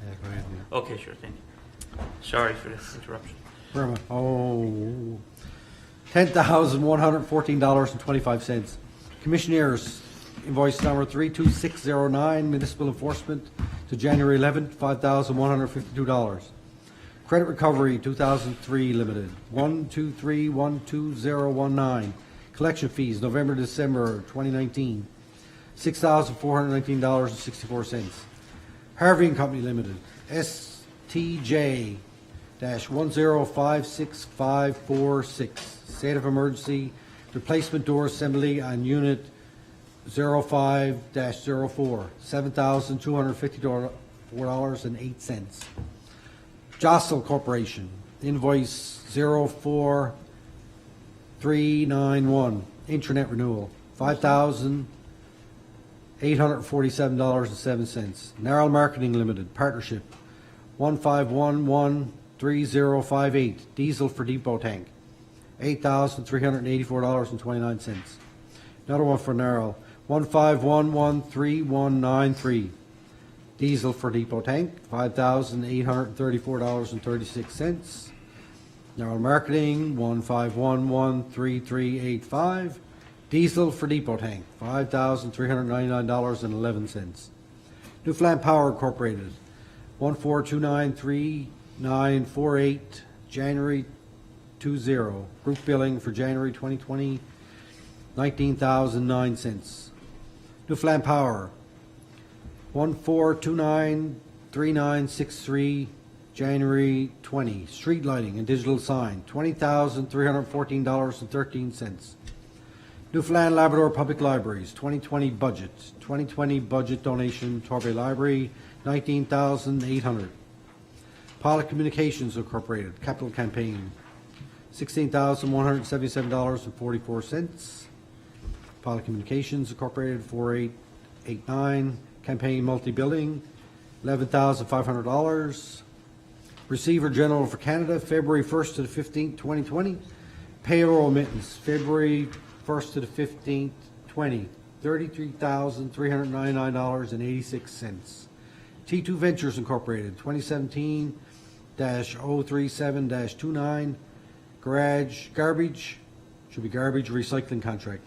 Yeah, go ahead. Okay, sure, thank you. Sorry for the interruption. Where am I? Oh, $10,114.25. Commissioners, invoice number 32609, Municipal Enforcement to January 11th, $5,152. Credit Recovery 2003 Limited, 123-12019. Collection fees, November, December 2019, $6,419.64. Harvey and Company Limited, STJ-1056546, state of emergency, replacement door assembly on unit 05-04, $7,254.08. Jostle Corporation, invoice 04391, internet renewal, $5,847.07. Narrow Marketing Limited, partnership, 15113058, diesel for depot tank, $8,384.29. Another one for Narrow, 15113193, diesel for depot tank, $5,834.36. Narrow Marketing, 15113385, diesel for depot tank, $5,399.11. Newfoundland Power Incorporated, 14293948, January 20, group billing for January 2020, $19,009. Newfoundland Power, 14293963, January 20, street lighting and digital sign, $20,314.13. Newfoundland Labrador Public Libraries, 2020 budget donation, Torbay Library, $19,800. Pilot Communications Incorporated, capital campaign, $16,177.44. Pilot Communications Incorporated, 4889, campaign multi-billing, $11,500. Receiver General for Canada, February 1st to the 15th, 2020. Payroll remittance, February 1st to the 15th, 20, $33,399.86. T2 Ventures Incorporated, 2017-037-29, garbage recycling contract,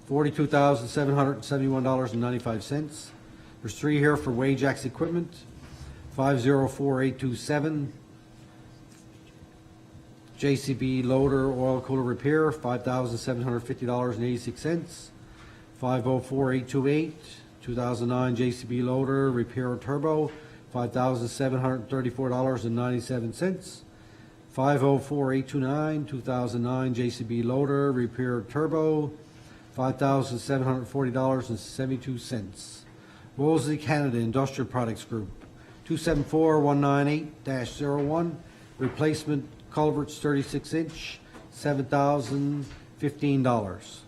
$42,771.95. There's three here for Wajax Equipment, 504827. JCB loader oil cooler repair, $5,750.86. 504828, 2009 JCB loader repair turbo, $5,734.97. 504829, 2009 JCB loader repair turbo, $5,740.72. Wolseley Canada Industrial Products Group, 274198-01, replacement culverts 36-inch, $7,015.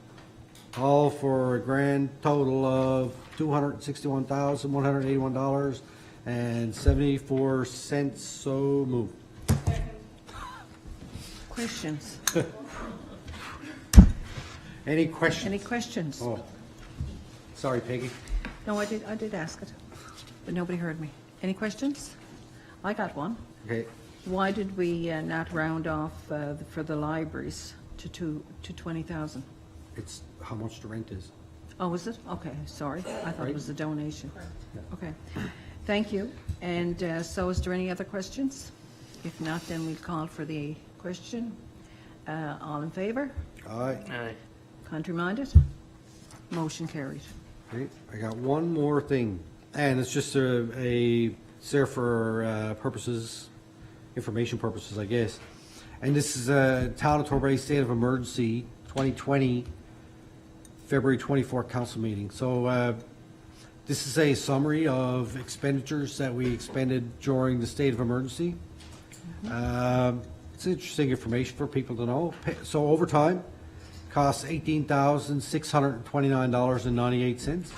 All for a grand total of $261,181.74. So moved. Questions? Any questions? Any questions? Oh, sorry, Peggy. No, I did ask it, but nobody heard me. Any questions? I got one. Okay. Why did we not round off for the libraries to 20,000? It's how much the rent is. Oh, is it? Okay, sorry. I thought Right. it was a donation. Yeah. Okay. Thank you. And so is there any other questions? If not, then we'll call for the question. All in favour? Aye. Aye. Contrary-minded? Motion carried. Okay. I got one more thing, and it's just it's there for purposes, information purposes, I guess. And this is a Town of Torbay State of Emergency 2020, February 24th council meeting. So this is a summary of expenditures that we expended during the state of emergency. It's interesting information for people to know. So overtime costs $18,629.98.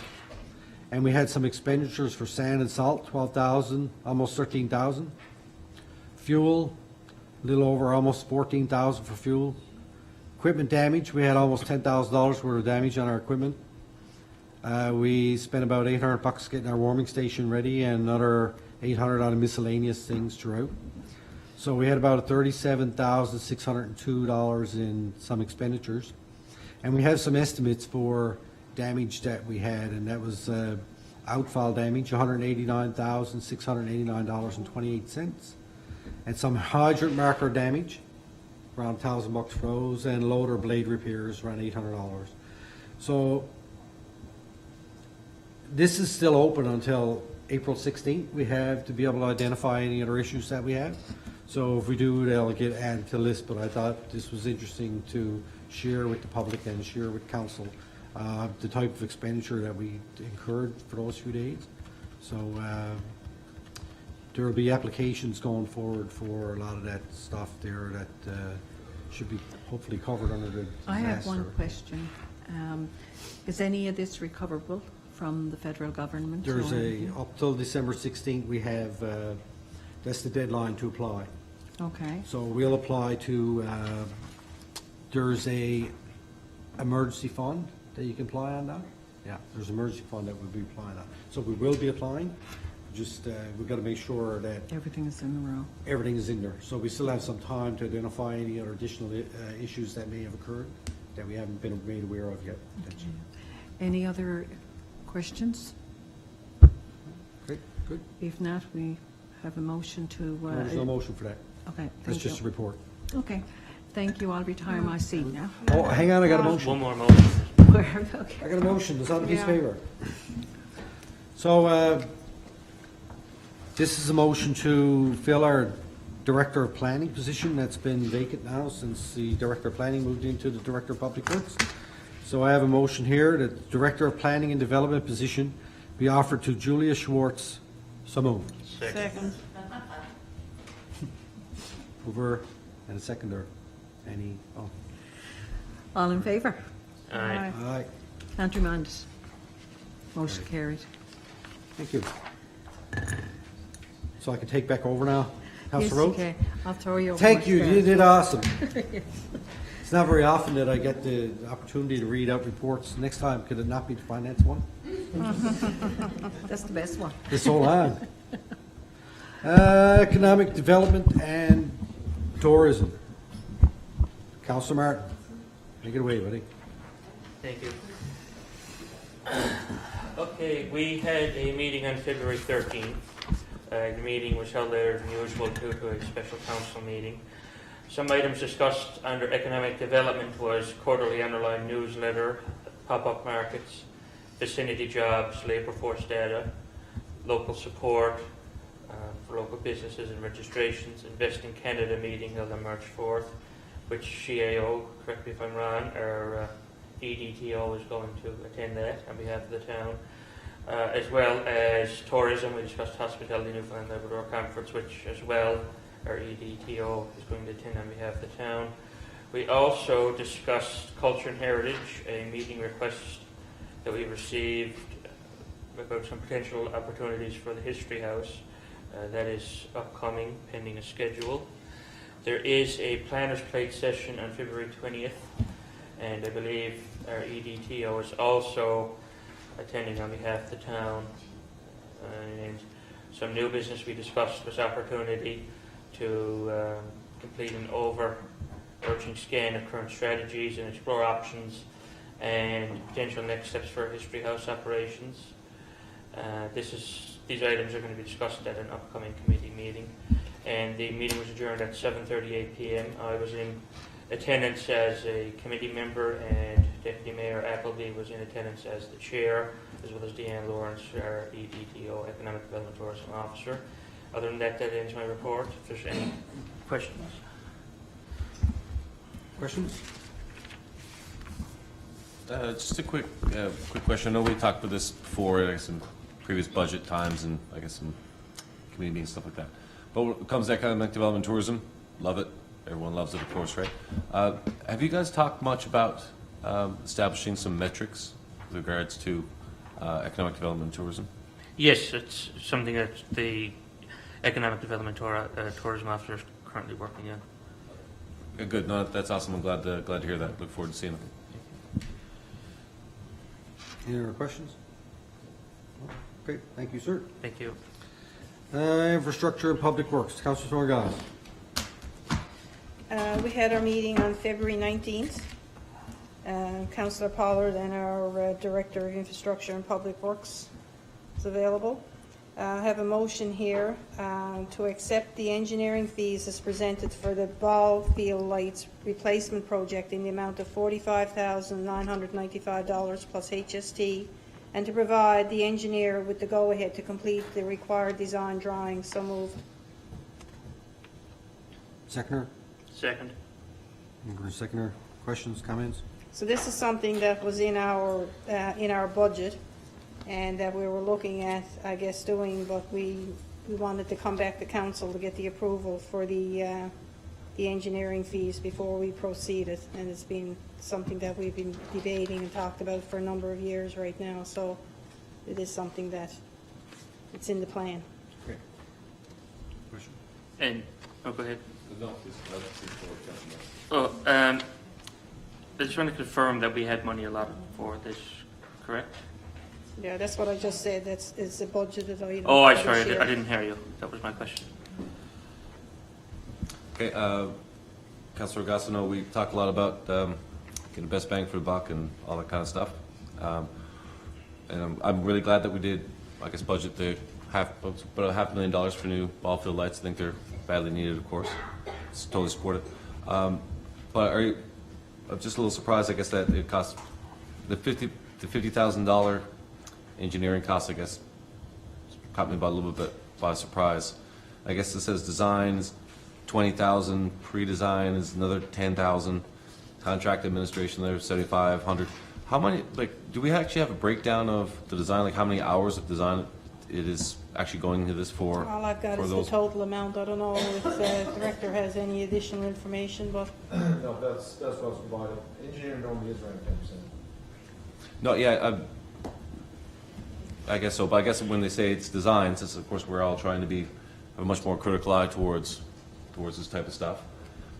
And we had some expenditures for sand and salt, $12,000, almost $13,000. Fuel, a little over almost $14,000 for fuel. Equipment damage, we had almost $10,000 worth of damage on our equipment. We spent about $800 getting our warming station ready and another $800 on miscellaneous things throughout. So we had about $37,602 in some expenditures. And we have some estimates for damage that we had, and that was outfall damage, $189,689.28, and some hydrant marker damage, around $1,000 for those, and loader blade repairs around $800. So this is still open until April 16th. We have to be able to identify any other issues that we have. So if we do, they'll get added to the list, but I thought this was interesting to share with the public and share with council the type of expenditure that we incurred for those few days. So there will be applications going forward for a lot of that stuff there that should be hopefully covered under the disaster. I have one question. Is any of this recoverable from the federal government? There's or- up till December 16th, we have, that's the deadline to apply. Okay, So we'll apply to, there's a emergency fund that you can apply on now. Yeah, there's an emergency fund that we'll be applying on. So we will be applying, just, we've got to make sure that everything is in a row. everything is in there. So we still have some time to identify any other additional issues that may have occurred that we haven't been made aware of yet. Any other questions? Great, good. If not, we have a motion to. There's no motion for that. Okay, That's thank just a you. report. Okay, thank you. I'll retire my seat now. Oh, hang on, I got a One motion. more motion. Okay. I got a motion. It's on the piece of Yeah. paper. So, this is a motion to fill our Director of Planning position that's been vacant now since the Director of Planning moved into the Director of Public Works. So I have a motion here that the Director of Planning and Development position be offered to Julia Schwartz. So moved. Second. Over and a seconder. Any, oh, All in favour? Aye. aye. Countermanded. Motion Aye. carried. Thank you. So I can take back over now, Yes, Councillor Roach? okay. I'll throw you over. Thank my you, chair. you did awesome. It's not very often that I get the opportunity to read out reports. Next time, could it not be the finance one? That's the best one. This whole on. Economic development and tourism. Councillor Martin, take it away, buddy. Thank you. Okay, we had a meeting on February 13th. The meeting was held later than usual due to a special council meeting. Some items discussed under economic development was quarterly underlined newsletter, pop-up markets, vicinity jobs, labour force data, local support for local businesses and registrations, Invest in Canada meeting held on March 4th, which CAO, correct me if I'm wrong, or EDTO is going to attend that on behalf of the town. As well as tourism, we discussed Hospitality Newfoundland Labrador Conference, which as well, our EDTO is going to attend on behalf of the town. We also discussed culture and heritage, a meeting request that we received about some potential opportunities for the History House. That is upcoming, pending a schedule. There is a Planners Plate session on February 20th, and I believe our EDTO is also attending on behalf of the town. And some new business we discussed was opportunity to complete an overarching scan of current strategies and explore options and potential next steps for History House operations. These items are going to be discussed at an upcoming committee meeting. And the meeting was adjourned at 7:38 p.m. I was in attendance as a committee member, and Deputy Mayor Appleby was in attendance as the chair, as well as Deanne Lawrence, our EDTO, Economic Development Tourism Officer. Other than that, that ends my report. If there's any questions. Questions? Just a quick question. I know we talked about this before, I guess, in previous budget times and I guess some community meetings, stuff like that. But when it comes to economic development and tourism, love it. Everyone loves it, of course, right? Have you guys talked much about establishing some metrics with regards to economic development and tourism? Yes, it's something that the Economic Development Tourism Officer is currently working on. Good. No, that's awesome. I'm glad to hear that. Look forward to seeing it. Any other questions? Great, thank you, sir. Thank you. Infrastructure and Public Works, Councillor Thorngas. We had our meeting on February 19th. Councillor Pollard and our Director of Infrastructure and Public Works is available. I have a motion here to accept the engineering fees as presented for the ball field lights replacement project in the amount of $45,995 plus HST, and to provide the engineer with the go-ahead to complete the required design drawings. So moved. Seconder? Second. Seconder, questions, comments? So this is something that was in our budget, and that we were looking at, I guess, doing, but we wanted to come back to council to get the approval for the engineering fees before we proceeded, and it's been something that we've been debating and talked about for a number of years right now, so it is something that it's in the plan. Okay. Question? And, go ahead. No, please, Councillor. I just want to confirm that we had money allotted for this, correct? Yeah, that's what I just said, it's a budgeted item. Oh, for I'm this sorry, year. I didn't hear you. That was my question. Okay, Councillor Gassano, we talked a lot about getting the best bang for the buck and all that kind of stuff. And I'm really glad that we did, I guess, budget the about $500,000 for new ball field lights. I think they're badly needed, of course. It's totally supported. But I'm just a little surprised, I guess, that it costs the $50,000 engineering costs, I guess, caught me by a little bit by surprise. I guess it says designs, $20,000, pre-design is another $10,000, contract administration there, $7,500. How many, like, do we actually have a breakdown of the design, like how many hours of design it is actually going into this for? All I've got is the total amount. I don't know if the director has any additional information, but No, that's what's provided. Engineering normally is around 10%. No, yeah, I guess so, but I guess when they say it's design, since of course we're all trying to have a much more critical eye towards this type of stuff.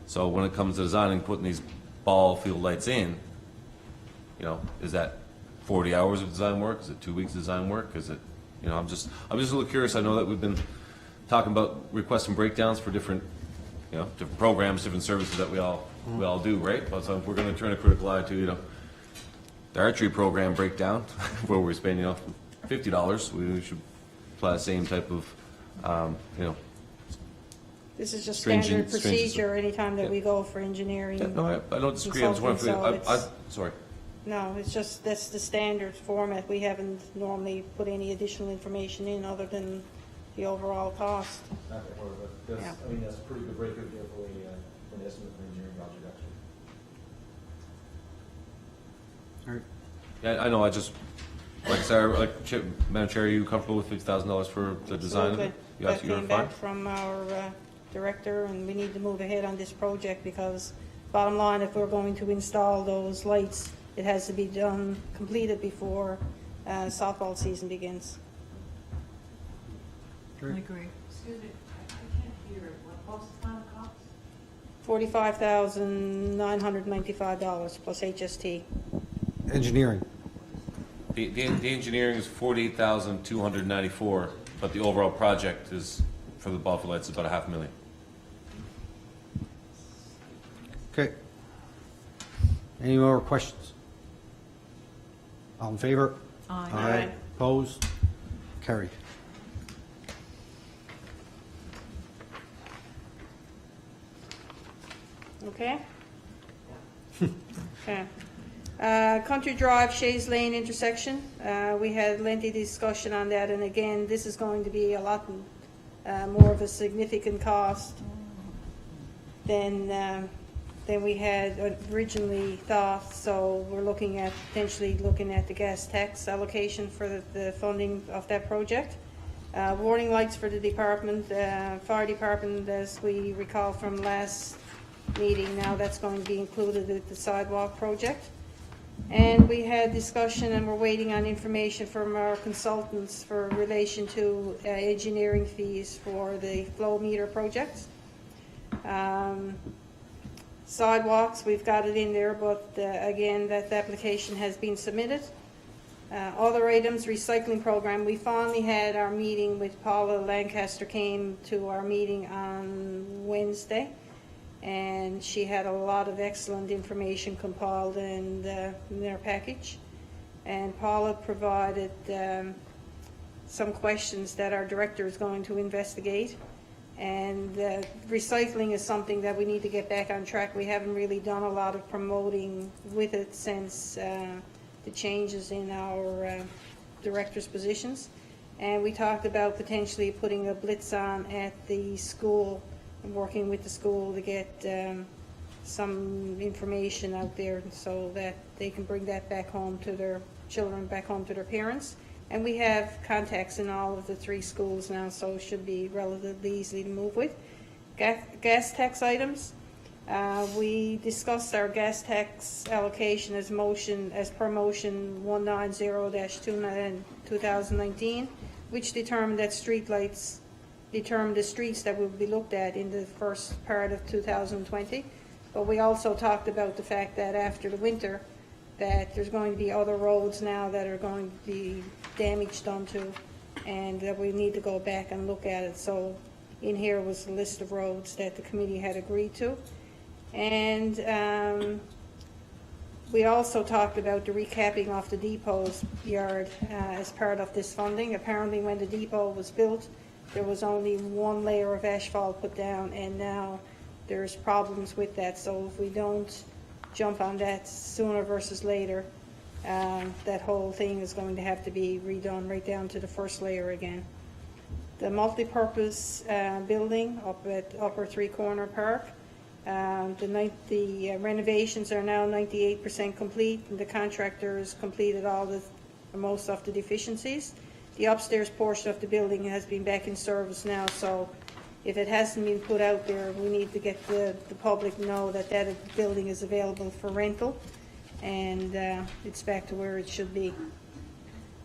So when it comes to designing, putting these ball field lights in, you know, is that 40 hours of design work? Is it 2 weeks of design work? Is it, you know, I'm just a little curious. I know that we've been talking about requesting breakdowns for different, you know, different programs, different services that we all do, right? But so if we're going to turn a critical eye to, you know, the archery program breakdown, where we're spending, you know, $50, we should apply the same type of, you know. this is just Stringent- standard procedure anytime that we go for engineering. Yeah, no, I don't disagree. I just want to. consulting, so Sorry. No, it's just, that's the standard format. We haven't normally put any additional information in other than the overall cost. Nothing more of it. That's, Yeah. I mean, that's a pretty good breakout there for an estimate for an engineering project, actually. All right. Yeah, I know. I just, like Sarah, Madam Chair, are you comfortable with $50,000 for the design of it? Absolutely. You're That came fine. back from our director, and we need to move ahead on this project because bottom line, if we're going to install those lights, it has to be completed before softball season begins. I agree. Excuse me, I can't hear it. What's the final cost? $45,995 plus HST. Engineering. The engineering is $48,294, but the overall project is for the ball field lights is about $500,000. Okay. Any more questions? All in favor? Aye. Aye. Opposed? Carried. Okay? Okay. Country Drive, Shays Lane intersection, we had lengthy discussion on that, and again, this is going to be a lot more of a significant cost than we had originally thought, so we're looking at, potentially looking at the gas tax allocation for the funding of that project. Warning lights for the department, fire department, as we recall from last meeting, now that's going to be included with the sidewalk project. And we had discussion, and we're waiting on information from our consultants for relation to engineering fees for the flow meter projects. Sidewalks, we've got it in there, but again, that application has been submitted. Other items, recycling program, we finally had our meeting with Paula Lancaster, came to our meeting on Wednesday, and she had a lot of excellent information compiled in their package. And Paula provided some questions that our director is going to investigate. And recycling is something that we need to get back on track. We haven't really done a lot of promoting with it since the changes in our director's positions. And we talked about potentially putting a blitz on at the school and working with the school to get some information out there so that they can bring that back home to their children, back home to their parents. And we have contacts in all of the 3 schools now, so it should be relatively easy to move with. Gas tax items. We discussed our gas tax allocation as per motion 190-2019, which determined that streetlights determined the streets that will be looked at in the first part of 2020. But we also talked about the fact that after the winter, that there's going to be other roads now that are going to be damage done to, and that we need to go back and look at it. So in here was a list of roads that the committee had agreed to. And we also talked about the recapping of the depot's yard as part of this funding. Apparently when the depot was built, there was only 1 layer of asphalt put down, and now there's problems with that. So if we don't jump on that sooner versus later, that whole thing is going to have to be redone right down to the first layer again. The multi-purpose building up at Upper Three Corner Park, the renovations are now 98% complete, and the contractor has completed most of the deficiencies. The upstairs portion of the building has been back in service now, so if it hasn't been put out there, we need to get the public to know that building is available for rental, and it's back to where it should be.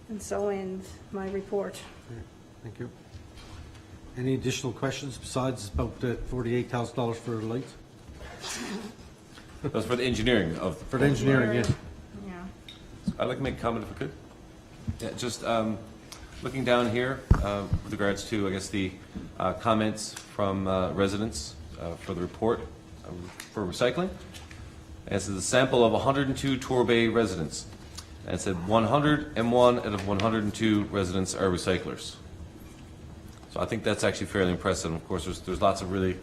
And so ends my report. Thank you. Any additional questions besides about the $48,000 for the lights? That's for the engineering of. For the engineering, yes. Yeah. I'd like to make a comment if I could. Yeah, just looking down here with regards to, I guess, the comments from residents for the report for recycling. And this is a sample of 102 Torbay residents. And it said 101 out of 102 residents are recyclers. So I think that's actually fairly impressive. Of course, there's lots of really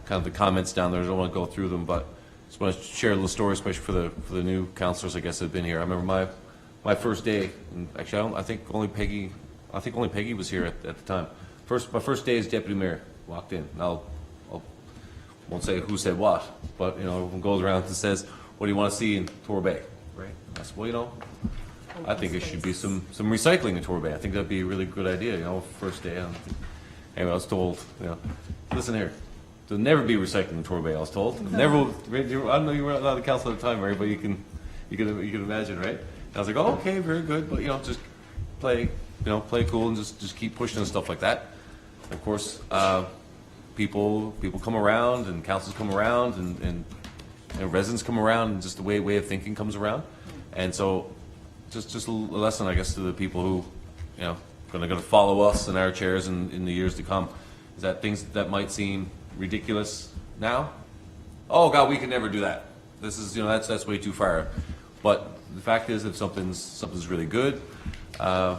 kind of the comments down there. I don't want to go through them, but just want to share a little story, especially for the new councillors, I guess, that have been here. I remember my first day, and actually, I think only Peggy was here at the time. My first day as deputy mayor, walked in. Now, I won't say who said what, but everyone goes around and says, "What do you want to see in Torbay?" Right? I said, "Well, I think there should be some recycling in Torbay. I think that'd be a really good idea." First day. Anyway, I was told, listen here. There'll never be recycling in Torbay, I was told. Never. I don't know you were not the council at the time, right? But you can imagine, right? And I was like, "Oh, okay, very good." But just play cool and just keep pushing and stuff like that. And of course, people come around, and councils come around, and residents come around, and just the way of thinking comes around. And so, just a lesson, I guess, to the people who, going to follow us in our chairs in the years to come, is that things that might seem ridiculous now, oh God, we can never do that. This is, that's way too far. But the fact is, if something's really good, and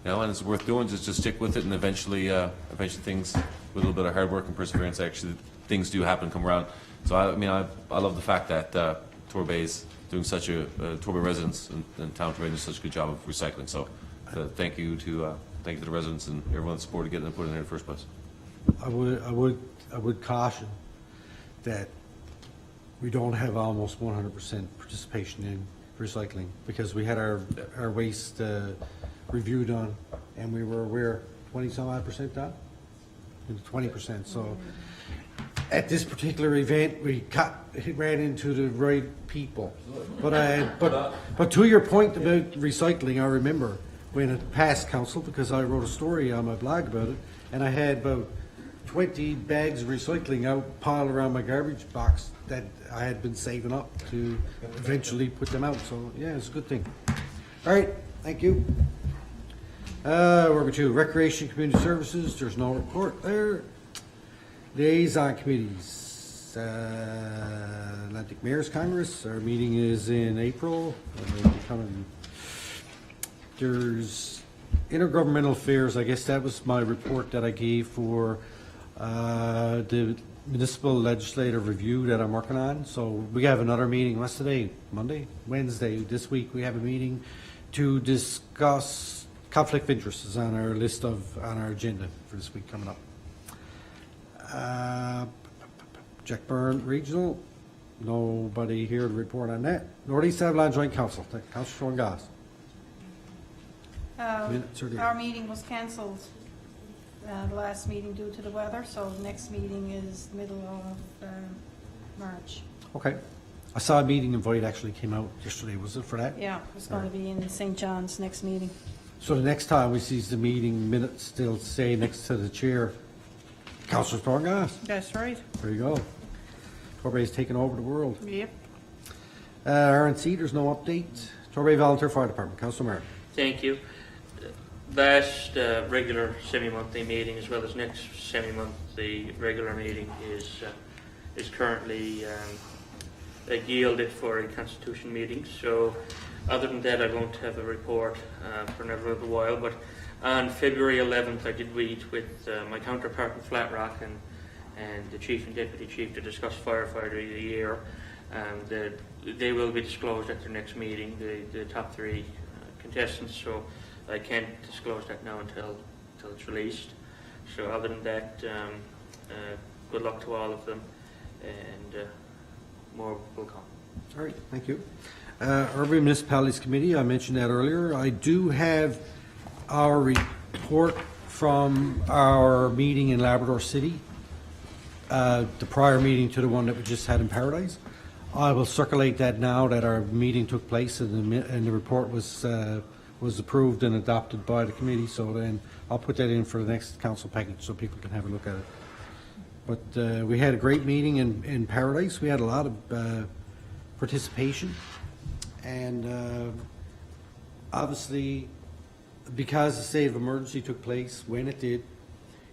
it's worth doing, just stick with it, and eventually things, with a little bit of hard work and perseverance, actually things do happen, come around. So I love the fact that Torbay's doing Torbay residents and town Torbay doing such a good job of recycling. So thank you to the residents and everyone that supported getting them put in there in the first place. I would caution that we don't have almost 100% participation in recycling, because we had our waste review done, and we were 20-some-odd% done, 20%. So at this particular event, we ran into the right people. But to your point about recycling, I remember when it passed council, because I wrote a story on my blog about it, and I had about 20 bags of recycling out piled around my garbage box that I had been saving up to eventually put them out. So yeah, it's a good thing. All right, thank you. Where are we to? Recreation Community Services, there's no report there. Liaison committees. Atlantic Mayor's Congress, our meeting is in April. There's intergovernmental affairs, I guess that was my report that I gave for the municipal legislative review that I'm working on. So we have another meeting, what's today, Monday? Wednesday, this week we have a meeting to discuss conflict of interest is on our list on our agenda for this week coming up. Jack Byrne Regional, nobody here to report on that. Northeast Avalon Joint Council, Councillor Gas. Minutes are there. Our meeting was cancelled, the last meeting due to the weather, so the next meeting is middle of March. Okay. I saw a meeting invite actually came out yesterday, was it for that? Yeah, it's going to be in St. John's next meeting. So the next time we see the meeting minutes still say next to the chair, Councillor Thorngas. That's right. There you go. Torbay's taken over the world. Yep. RNC, there's no update. Torbay Volunteer Fire Department, Councillor Martin. Thank you. Last regular semi-monthly meeting, as well as next semi-monthly regular meeting, is currently yielded for a constitution meeting. So, other than that, I won't have a report for another little while. But on February 11th, I did meet with my counterpart in Flatrock and the chief and deputy chief to discuss firefighter of the year. They will be disclosed at their next meeting, the top three contestants. So I can't disclose that now until it's released. So other than that, good luck to all of them, and more will come. All right, thank you. Urban Municipalities Committee, I mentioned that earlier. I do have our report from our meeting in Labrador City, the prior meeting to the one that we just had in Paradise. I will circulate that now that our meeting took place and the report was approved and adopted by the committee. So then I'll put that in for the next council package so people can have a look at it. But we had a great meeting in Paradise. We had a lot of participation, and obviously, because the state of emergency took place when it did,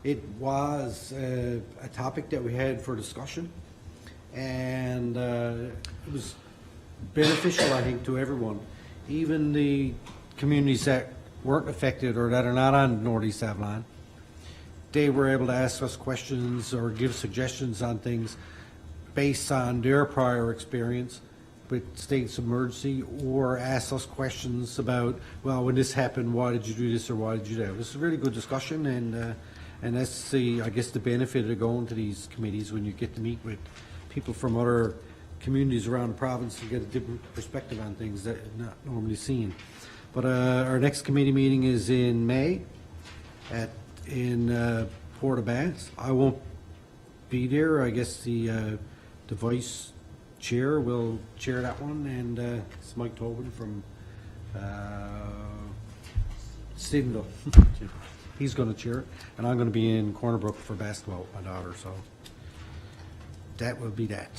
it was a topic that we had for discussion, and it was beneficial, I think, to everyone, even the communities that weren't affected or that are not on Northeast Avalon. They were able to ask us questions or give suggestions on things based on their prior experience with states of emergency, or ask us questions about, well, when this happened, why did you do this or why did you do that? It was a really good discussion, and that's I guess the benefit of going to these committees, when you get to meet with people from other communities around the province to get a different perspective on things that are not normally seen. But our next committee meeting is in May in Port aux Basques. I won't be there. I guess the vice chair will chair that one, and it's Mike Tobin from Stephenville. He's going to chair it, and I'm going to be in Corner Brook for basketball with my daughter, so that will be that.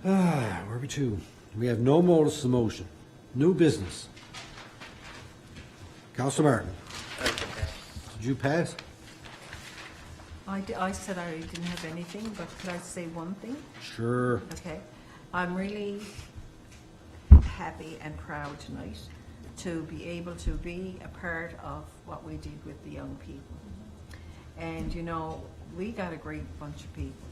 Where are we to? We have no notice of motion. New business. Councillor Martin. Did you pass? I said I didn't have anything, but could I say one thing? Sure. Okay. I'm really happy and proud tonight to be able to be a part of what we did with the young people. And, you know, we got a great bunch of people,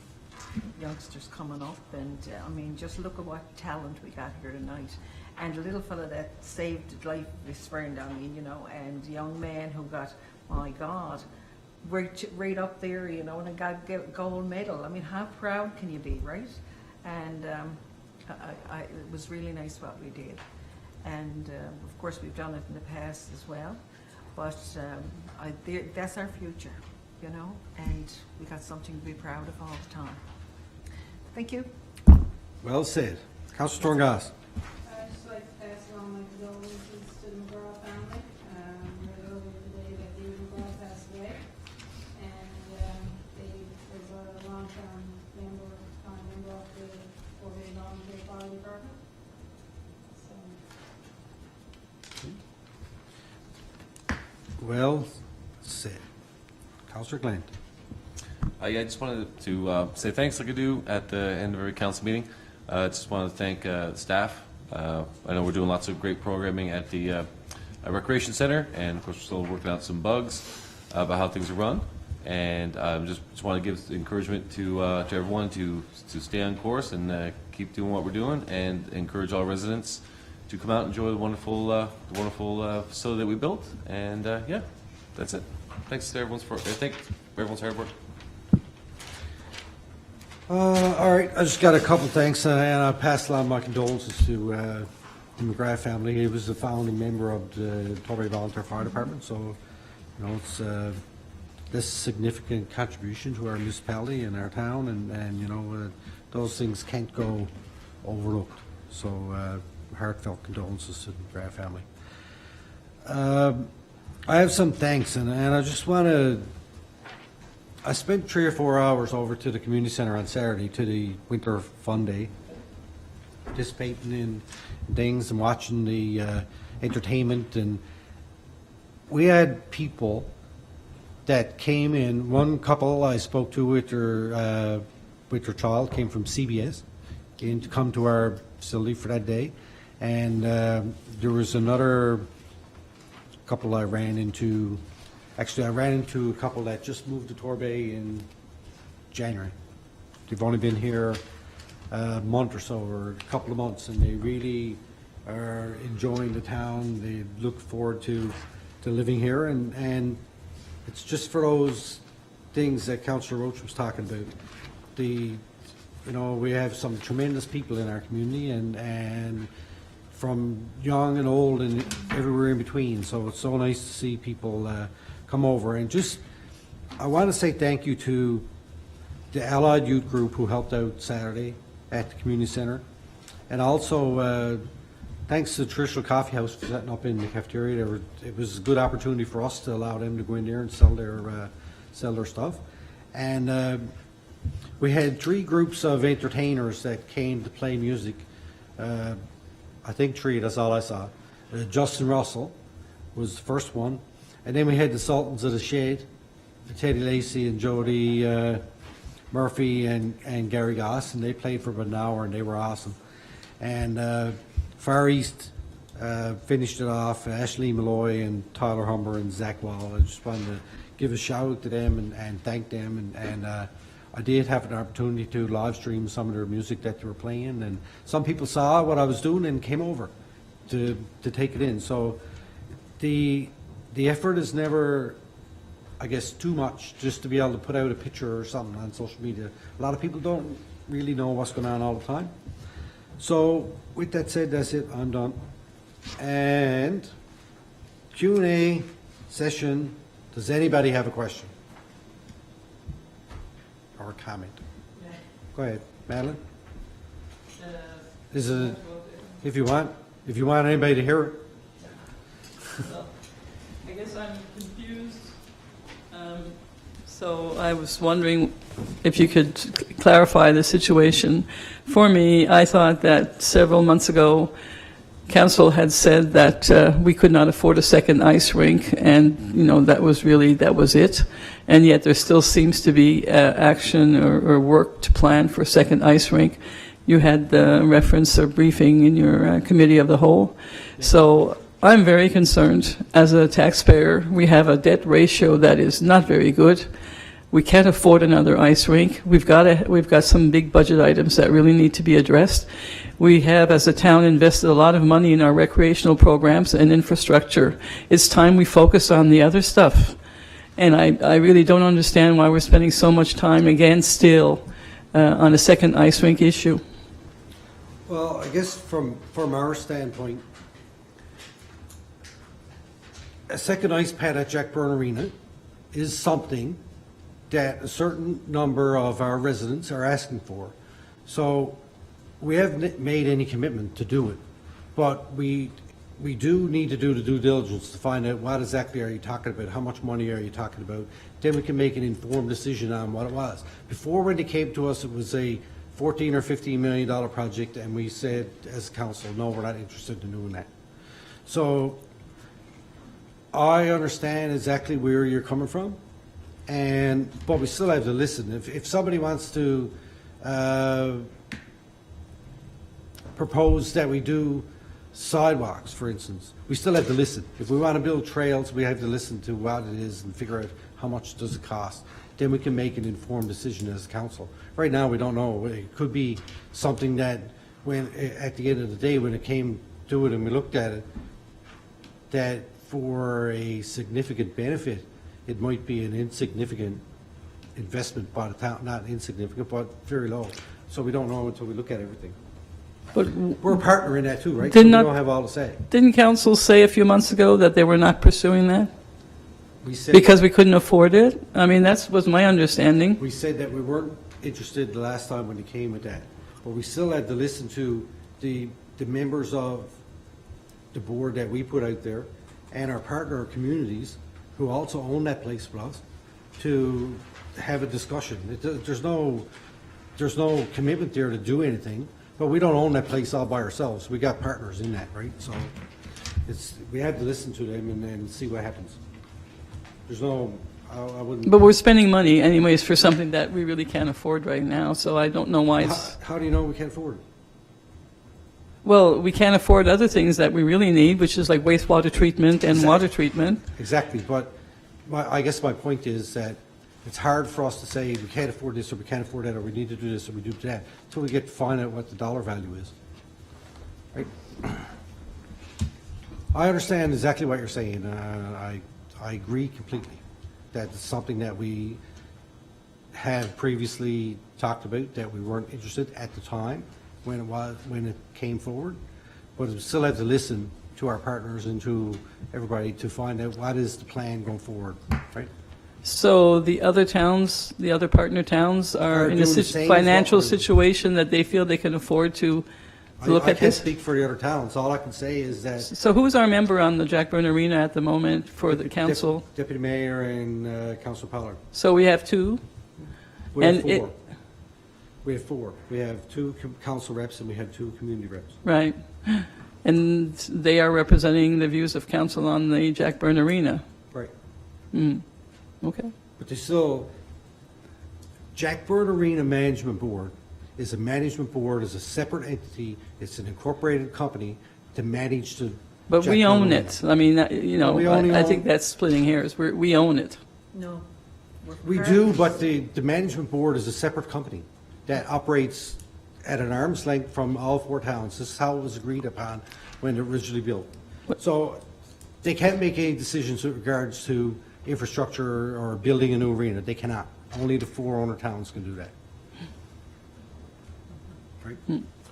youngsters coming up, and I mean, just look at what talent we got here tonight. And a little fella that saved the life of his friend, I mean, you know, and young man who got, my God, right up there, you know, and got a gold medal. I mean, how proud can you be, right? And it was really nice what we did. And of course, we've done it in the past as well. But that's our future, you know, and we got something to be proud of all the time. Thank you. Well said. Councillor Torngas. I'd just like to pass along my condolences to the McGraw family. Right over the day that David McGraw passed away. And Dave was a long-term member of the Ovarian Volunteer Fire Department. So. Well said. Councillor Glenn. I just wanted to say thanks like I do at the end of every council meeting. I just want to thank staff. I know we're doing lots of great programming at the recreation center, and of course we're still working out some bugs about how things are run. And just want to give encouragement to everyone to stay on course and keep doing what we're doing, and encourage all residents to come out and enjoy the wonderful facility that we built. And yeah, that's it. Thanks to everyone's hard work. All right, I just got a couple thanks, and I pass along my condolences to the McGrath family. He was the founding member of the Torbay Volunteer Fire Department, so you know it's this significant contribution to our municipality and our town, and you know those things can't go overlooked. So heartfelt condolences to the McGrath family. I have some thanks, and I just want to. I spent 3 or 4 hours over to the community center on Saturday to the Winter Fun Day, participating in things and watching the entertainment. And we had people that came in. One couple I spoke to with their child came from CBS, came to come to our facility for that day. And there was another couple I ran into. Actually, I ran into a couple that just moved to Torbay in January. They've only been here a month or so, or a couple of months, and they really are enjoying the town. They look forward to living here, and it's just for those things that Councillor Roach was talking about. You know, we have some tremendous people in our community, and from young and old and everywhere in between. So it's so nice to see people come over. And just, I want to say thank you to the Allied Youth Group who helped out Saturday at the community center, and also thanks to the Traditional Coffee House for setting up in the cafeteria. It was a good opportunity for us to allow them to go in there and sell their stuff. And we had 3 groups of entertainers that came to play music. I think 3, that's all I saw. Justin Russell was the first one. And then we had the Sultans of the Shade, Teddy Lacey and Jody Murphy and Gary Goss, and they played for about an hour, and they were awesome. And Far East finished it off, Ashley Malloy and Tyler Humber and Zach Wall. I just wanted to give a shout out to them and thank them. And I did have an opportunity to live stream some of their music that they were playing, and some people saw what I was doing and came over to take it in. So the effort is never, I guess, too much just to be able to put out a picture or something on social media. A lot of people don't really know what's going on all the time. So with that said, that's it. I'm done. And Q&A session. Does anybody have a question or a comment? Yeah. Go ahead, Madeline. Is it, if you want anybody to hear it? So, I guess I'm confused. So I was wondering if you could clarify the situation. For me, I thought that several months ago, Council had said that we could not afford a second ice rink, and you know that was it. And yet there still seems to be action or work to plan for a second ice rink. You had the reference or briefing in your committee of the whole. So I'm very concerned. As a taxpayer, we have a debt ratio that is not very good. We can't afford another ice rink. We've got some big budget items that really need to be addressed. We have, as a town, invested a lot of money in our recreational programs and infrastructure. It's time we focus on the other stuff. And I really don't understand why we're spending so much time, again, still, on a second ice rink issue. Well, I guess from our standpoint, a second ice pad at Jack Byrne Arena is something that a certain number of our residents are asking for. So we haven't made any commitment to do it, but we do need to do the due diligence to find out what exactly are you talking about, how much money are you talking about. Then we can make an informed decision on what it was. Before, when they came to us, it was a $14 or $15 million project, and we said as a council, no, we're not interested in doing that. So I understand exactly where you're coming from, but we still have to listen. If somebody wants to propose that we do sidewalks, for instance, we still have to listen. If we want to build trails, we have to listen to what it is and figure out how much does it cost. Then we can make an informed decision as a council. Right now, we don't know. It could be something that when, at the end of the day, when it came to it and we looked at it, that for a significant benefit, it might be an insignificant investment by the town, not insignificant, but very low. So we don't know until we look at everything. But We're a partner in that too, right? Did So we not- don't have all to say. didn't council say a few months ago that they were not pursuing that? We said, Because we couldn't afford it? I mean, that was my understanding. we said that we weren't interested the last time when they came with that. But we still had to listen to the members of the board that we put out there and our partner communities who also own that place with us to have a discussion. There's no commitment there to do anything, but we don't own that place all by ourselves. We got partners in that, right? So we have to listen to them and see what happens. There's no, I wouldn't. But we're spending money anyways for something that we really can't afford right now, so I don't know why it's, How do you know we can't afford it? well, we can't afford other things that we really need, which is like wastewater treatment and water treatment. Exactly, but I guess my point is that it's hard for us to say we can't afford this or we can't afford that or we need to do this or we do that until we get to find out what the dollar value is. Right? I understand exactly what you're saying. I agree completely that it's something that we had previously talked about that we weren't interested at the time when it came forward, but we still had to listen to our partners and to everybody to find out what is the plan going forward, right? So the other towns, the other partner towns are in a doing the same as financial what we're- situation that they feel they can afford to look I at can't this? speak for the other towns. All I can say is that So who's our member on the Jackburn Arena at the moment for the council? Deputy Mayor and Councillor Pollard. So we have two? We have And it- four. We have four. We have two council reps and we have two community reps. Right. And they are representing the views of council on the Jackburn Arena. Right. Okay. But they still, Jackburn Arena Management Board is a management board, is a separate entity. It's an incorporated company to manage the. But we Jackburn own Arena. it. I mean, you know, We only I think own- that's splitting hairs. We own it. No. we're We part do, of but this. the management board is a separate company that operates at an arm's length from all four towns. This is how it was agreed upon when originally built. So they can't make any decisions with regards to infrastructure or building a new arena. They cannot. Only the four owner towns can do that. Right?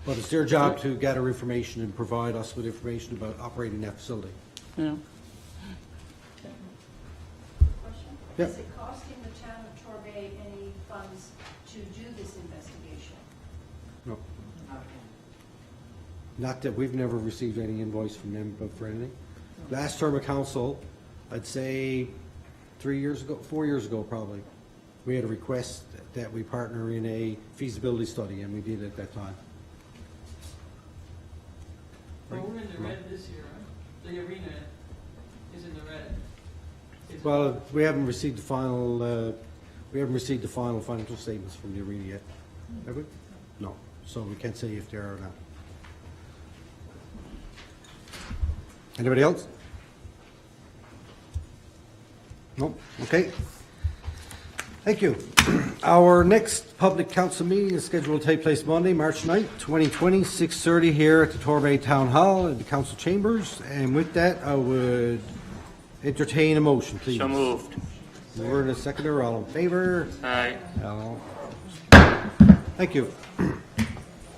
But it's their job to gather information and provide us with information about operating that facility. Yeah. Yeah. Is it costing the town of Torbay any funds to do this investigation? No. Not that we've never received any invoice from them for anything. Last term of council, I'd say 4 years ago probably, we had a request that we partner in a feasibility study, and we did at that time. Well, we're in the red this year, right? The arena is in the red. Well, we haven't received the final financial statements from the arena yet, have we? No, so we can't say if they are or not. Anybody else? No? Okay. Thank you. Our next public council meeting is scheduled to take place Monday, March 9th, 2020, 6:30 here at the Torbay Town Hall in the council chambers. And with that, I would entertain a motion, please. So moved. We're in a seconder, all in favor? Aye. All. Thank you.